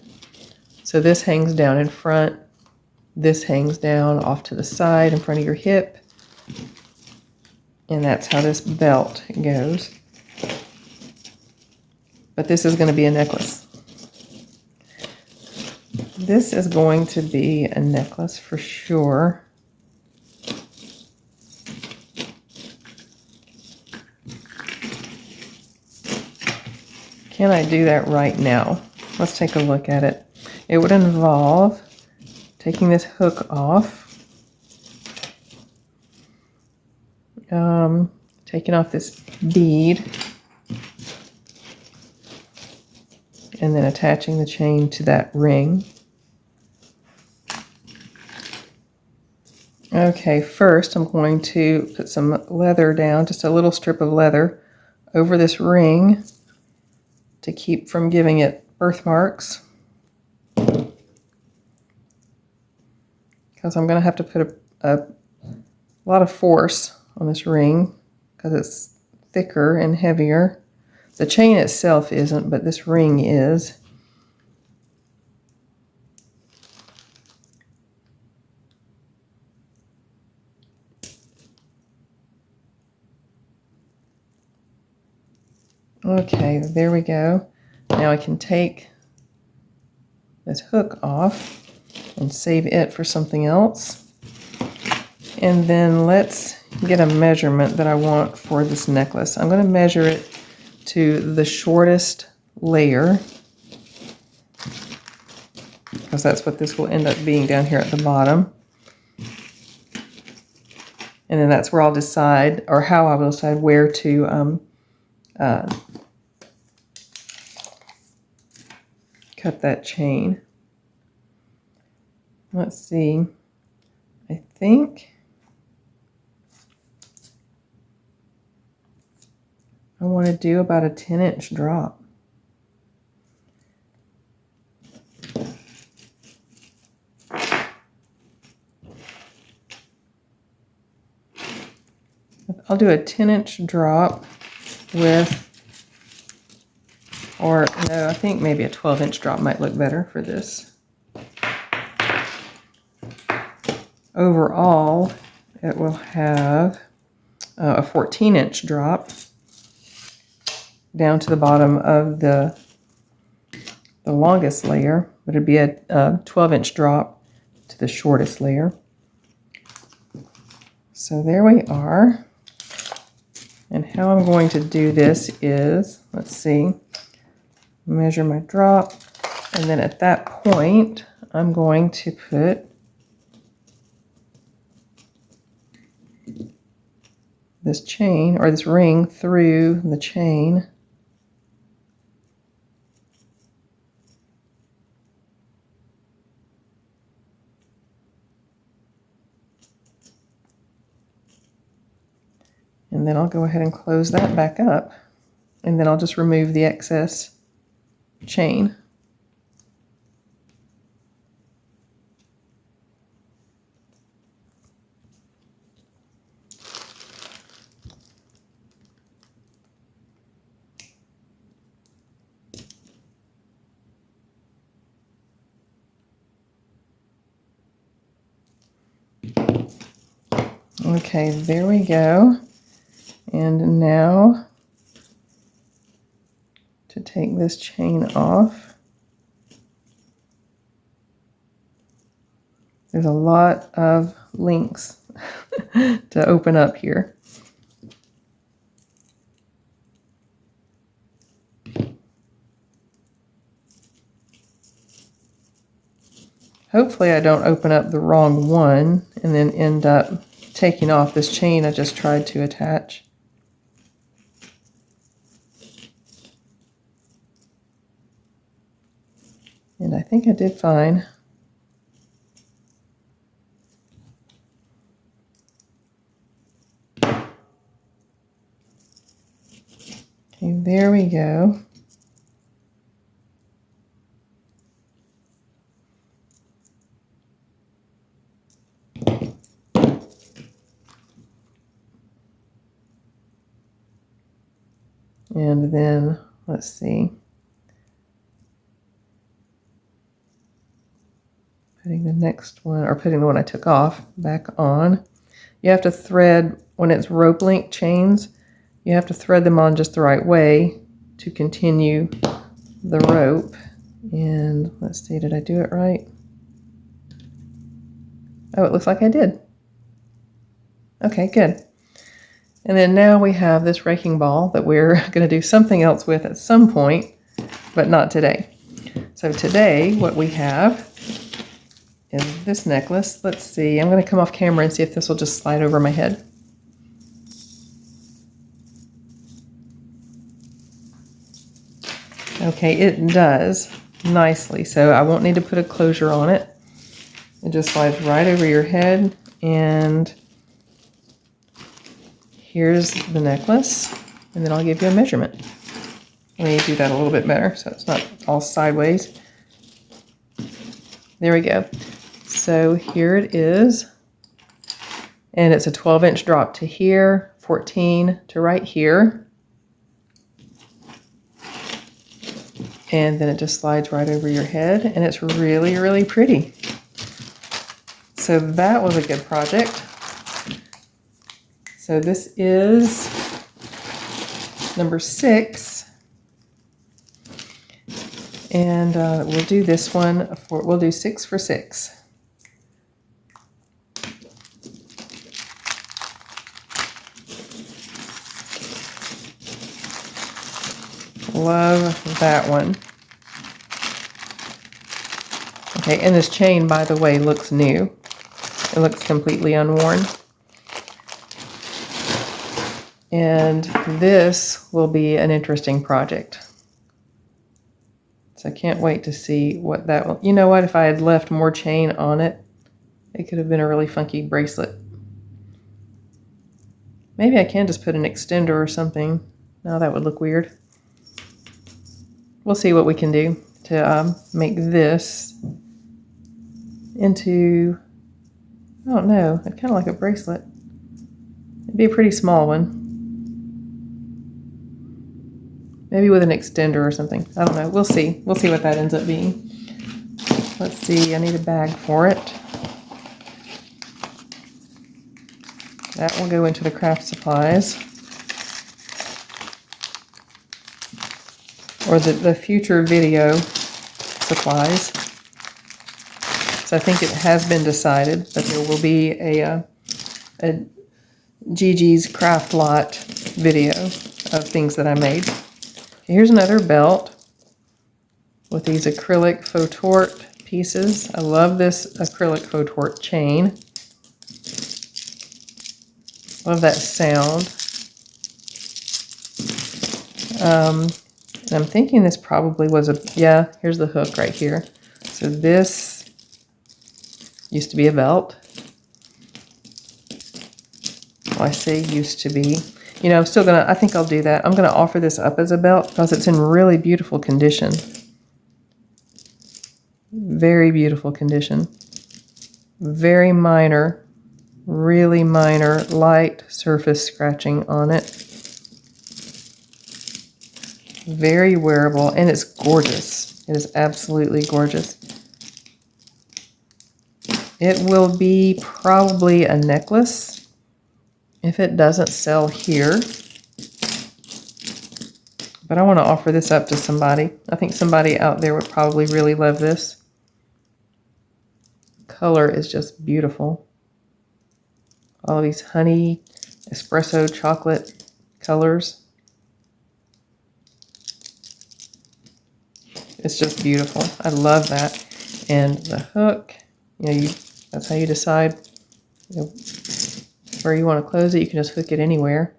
Speaker 1: So this hangs down in front. This hangs down off to the side in front of your hip. And that's how this belt goes. But this is going to be a necklace. This is going to be a necklace for sure. Can I do that right now? Let's take a look at it. It would involve taking this hook off, taking off this bead, and then attaching the chain to that ring. Okay, first I'm going to put some leather down, just a little strip of leather, over this ring to keep from giving it birthmarks. Because I'm going to have to put a lot of force on this ring because it's thicker and heavier. The chain itself isn't, but this ring is. Okay, there we go. Now I can take this hook off and save it for something else. And then let's get a measurement that I want for this necklace. I'm going to measure it to the shortest layer, because that's what this will end up being down here at the bottom. And then that's where I'll decide, or how I will decide where to cut that chain. Let's see. I think I want to do about a 10-inch drop. With I'll do a 10-inch drop with, or no, I think maybe a 12-inch drop might look better for this. Overall, it will have a 14-inch drop down to the bottom of the longest layer, but it'd be a 12-inch drop to the shortest layer. So there we are. And how I'm going to do this is, let's see, measure my drop, and then at that point, I'm going to put this chain, or this ring, through the chain. And then I'll go ahead and close that back up, and then I'll just remove the excess chain. Okay, there we go. And now to take this chain off. There's a lot of links to open up here. Hopefully I don't open up the wrong one and then end up taking off this chain I just tried to attach. And I think I did fine. Okay, there we go. And then, let's see. Putting the next one, or putting the one I took off, back on. You have to thread, when it's rope link chains, you have to thread them on just the right way to continue the rope. And let's see, did I do it right? Oh, it looks like I did. Okay, good. And then now we have this raking ball that we're going to do something else with at some point, but not today. So today, what we have is this necklace. Let's see, I'm going to come off camera and see if this will just slide over my head. Okay, it does nicely, so I won't need to put a closure on it. It just slides right over your head, and here's the necklace, and then I'll give you a measurement. Let me do that a little bit better so it's not all sideways. There we go. So here it is, and it's a 12-inch drop to here, 14 to right here, and then it just slides right over your head, and it's really, really pretty. So that was a good project. So this is number 6, and we'll do this one for, we'll do 6 for 6. Love that one. Okay, and this chain, by the way, looks new. It looks completely unworn. And this will be an interesting project. So I can't wait to see what that will, you know what, if I had left more chain on it, it could have been a really funky bracelet. Maybe I can just put an extender or something. No, that would look weird. We'll see what we can do to make this into, I don't know, it's kind of like a bracelet. It'd be a pretty small one. Maybe with an extender or something. I don't know. We'll see. We'll see what that ends up being. Let's see. I need a bag for it. That will go into the craft supplies. Or the future video supplies. So I think it has been decided that there will be a Gigi's Craft Lot video of things that I made. Here's another belt with these acrylic faux tort pieces. I love this acrylic faux tort chain. Love that sound. And I'm thinking this probably was yeah, here's the hook right here. So this used to be a belt. Well, I say used to be. You know, I'm still I think I'll do that. I'm gonna offer this up as a belt because it's in really beautiful condition. Very beautiful condition. Very minor, really minor, light surface scratching on it. Very wearable, and it's gorgeous. It is absolutely gorgeous. It will be probably a necklace if it doesn't sell here. But I want to offer this up to somebody. I think somebody out there would probably really love this. Color is just beautiful. All these honey, espresso, chocolate colors. It's just beautiful. I love that. And the hook, you know, that's how you decide, you know, where you want to close it. You can just hook it anywhere.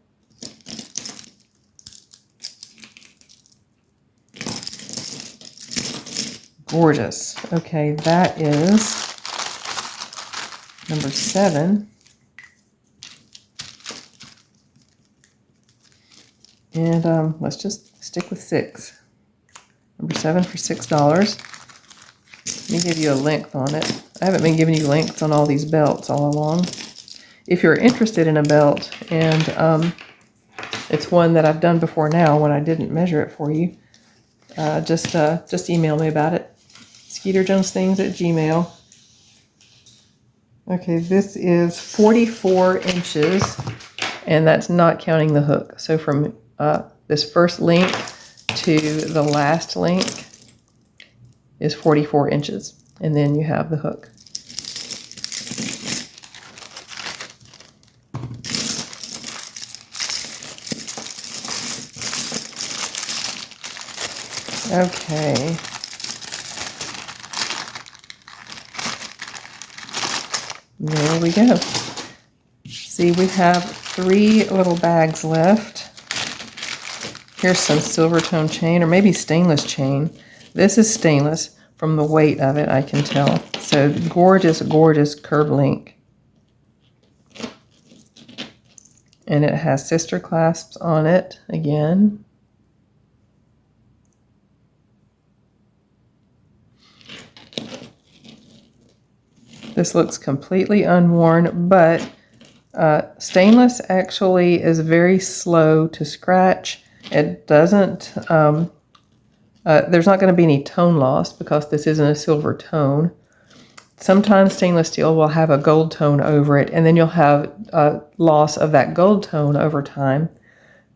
Speaker 1: Gorgeous. Okay, that is number 7. And let's just stick with 6. Number 7 for $6. Let me give you a length on it. I haven't been giving you lengths on all these belts all along. If you're interested in a belt, and it's one that I've done before now when I didn't measure it for you, just email me about it. skeeterjonesthings@gmail.com. Okay, this is 44 inches, and that's not counting the hook. So from this first link to the last link is 44 inches, and then you have the hook. Okay. There we go. See, we have 3 little bags left. Here's some silver tone chain, or maybe stainless chain. This is stainless. From the weight of it, I can tell. So gorgeous, gorgeous curved link. And it has sister clasps on it again. This looks completely unworn, but stainless actually is very slow to scratch. It doesn't, there's not going to be any tone loss because this isn't a silver tone. Sometimes stainless steel will have a gold tone over it, and then you'll have a loss of that gold tone over time.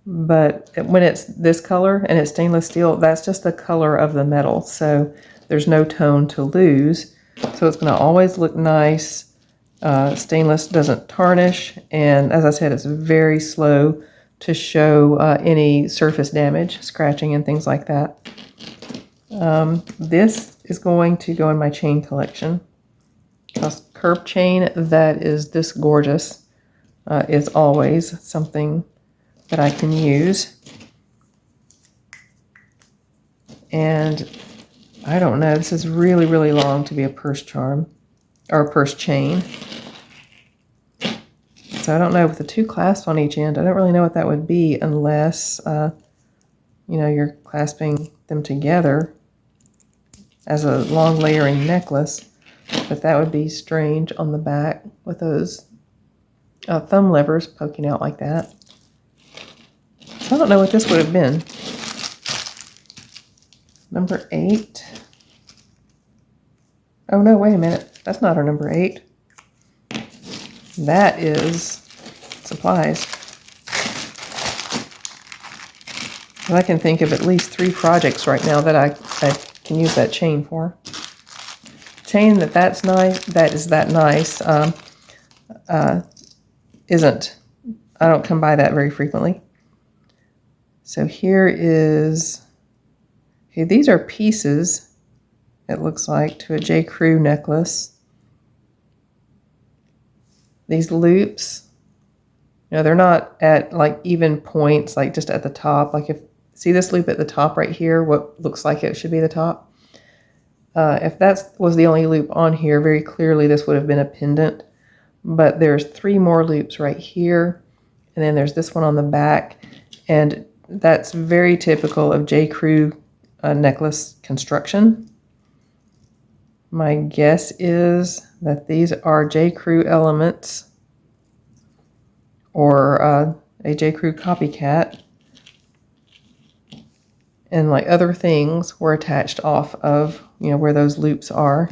Speaker 1: But when it's this color and it's stainless steel, that's just the color of the metal. So there's no tone to lose. So it's going to always look nice. Stainless doesn't tarnish. And as I said, it's very slow to show any surface damage, scratching and things like that. This is going to go in my chain collection. A curb chain that is this gorgeous is always something that I can use. And I don't know, this is really, really long to be a purse charm or a purse chain. So I don't know, with the 2 clasps on each end, I don't really know what that would be unless, you know, you're clasping them together as a long layering necklace. But that would be strange on the back with those thumb levers poking out like that. I don't know what this would have been. Number 8. Oh no, wait a minute. That's not our number 8. That is supplies. And I can think of at least 3 projects right now that I can use that chain for. Chain that's nice, that is that nice, isn't. I don't come by that very frequently. So here is, okay, these are pieces, it looks like, to a J. Crew necklace. These loops, you know, they're not at like even points, like just at the top. Like see this loop at the top right here, what looks like it should be the top? If that was the only loop on here, very clearly this would have been a pendant. But there's 3 more loops right here, and then there's this one on the back, and that's very typical of J. Crew necklace construction. My guess is that these are J. Crew elements or a J. Crew copycat, and like other things were attached off of, you know, where those loops are.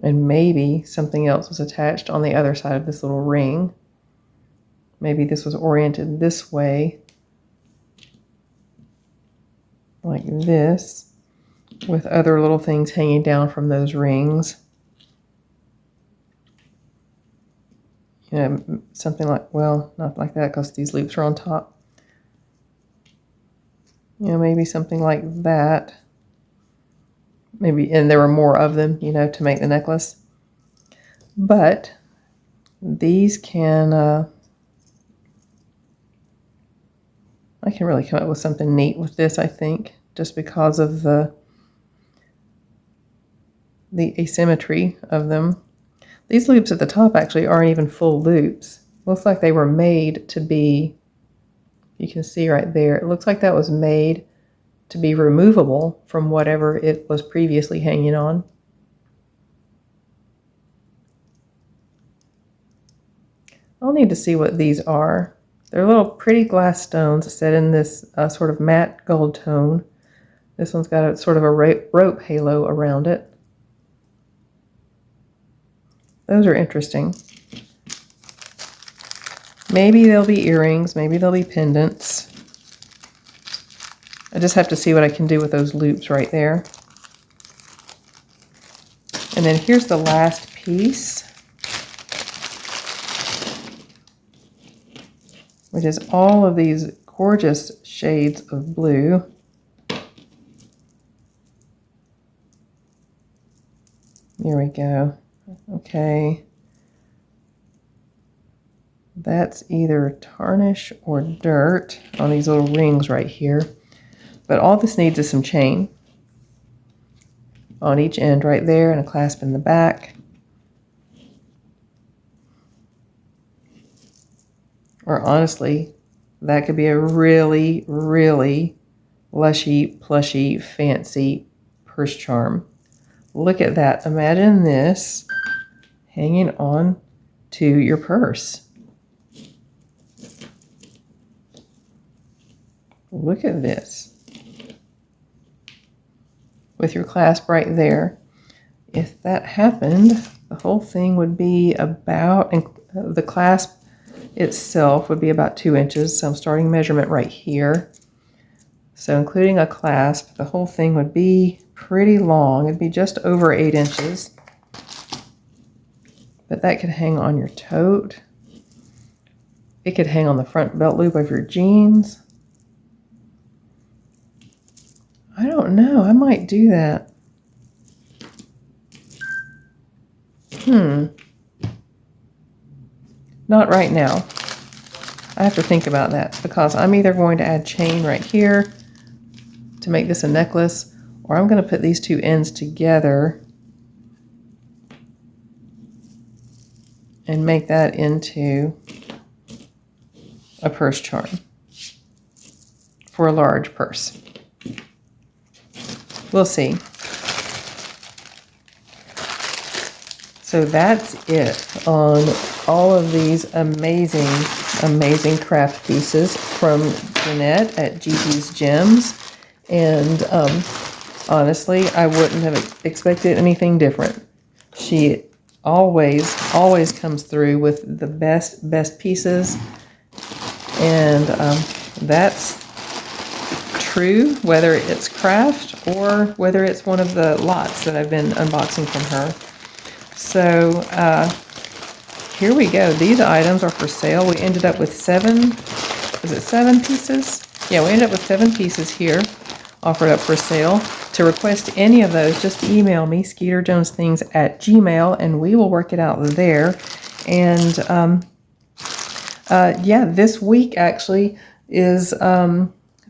Speaker 1: And maybe something else was attached on the other side of this little ring. Maybe this was oriented this way, like this, with other little things hanging down from those rings. You know, something like, well, not like that because these loops are on top. You know, maybe something like that. Maybe, and there were more of them, you know, to make the necklace. But these can, I can really come up with something neat with this, I think, just because of the asymmetry of them. These loops at the top actually aren't even full loops. Looks like they were made to be, you can see right there, it looks like that was made to be removable from whatever it was previously hanging on. I'll need to see what these are. They're little pretty glass stones set in this sort of matte gold tone. This one's got a sort of a rope halo around it. Those are interesting. Maybe they'll be earrings, maybe they'll be pendants. I just have to see what I can do with those loops right there. And then here's the last piece, which is all of these gorgeous shades of blue. There we go. Okay. That's either tarnish or dirt on these little rings right here. But all this needs is some chain on each end right there and a clasp in the back. Or honestly, that could be a really, really lushy, plushy, fancy purse charm. Look at that. Imagine this hanging on to your purse. Look at this. With your clasp right there. If that happened, the whole thing would be about, and the clasp itself would be about 2 inches. So I'm starting measurement right here. So including a clasp, the whole thing would be pretty long. It'd be just over 8 inches. But that could hang on your tote. It could hang on the front belt loop of your jeans. I don't know. I might do that. Not right now. I have to think about that because I'm either going to add chain right here to make this a necklace, or I'm going to put these 2 ends together and make that into a purse charm for a large purse. We'll see. So that's it on all of these amazing, amazing craft pieces from Jeanette at Gigi's Gems. And honestly, I wouldn't have expected anything different. She always comes through with the best pieces. And that's true, whether it's craft or whether it's one of the lots that I've been unboxing from her. So here we go. These items are for sale. We ended up with 7 pieces? Yeah, we ended up with 7 pieces here offered up for sale. To request any of those, just email me, skeeterjonesthings@gmail.com, and we will work it out there. And yeah, this week actually is,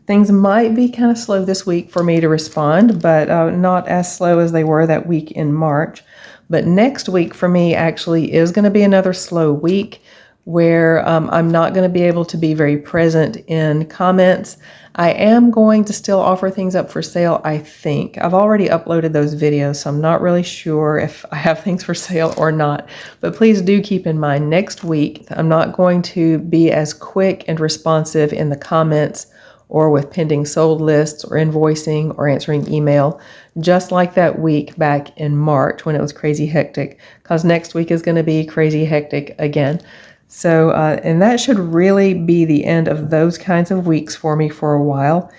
Speaker 1: things might be kind of slow this week for me to respond, but not as slow as they were that week in March. But next week for me actually is going to be another slow week where I'm not going to be able to be very present in comments. I am going to still offer things up for sale, I think. I've already uploaded those videos, so I'm not really sure if I have things for sale or not. But please do keep in mind, next week, I'm not going to be as quick and responsive in the comments or with pending sold lists or invoicing or answering email, just like that week back in March when it was crazy hectic, because next week is going to be crazy hectic again. So, and that should really be the end of those kinds of weeks for me for a while.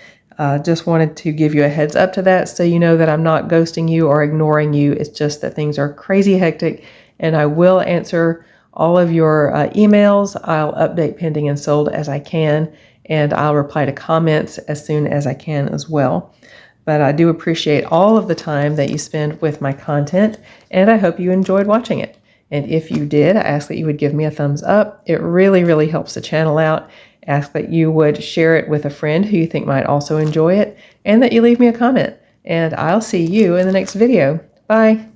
Speaker 1: Just wanted to give you a heads up to that so you know that I'm not ghosting you or ignoring you. It's just that things are crazy hectic, and I will answer all of your emails. I'll update pending and sold as I can, and I'll reply to comments as soon as I can as well. But I do appreciate all of the time that you spend with my content, and I hope you enjoyed watching it. And if you did, I ask that you would give me a thumbs up. It really, really helps the channel out. Ask that you would share it with a friend who you think might also enjoy it, and that you leave me a comment. And I'll see you in the next video. Bye.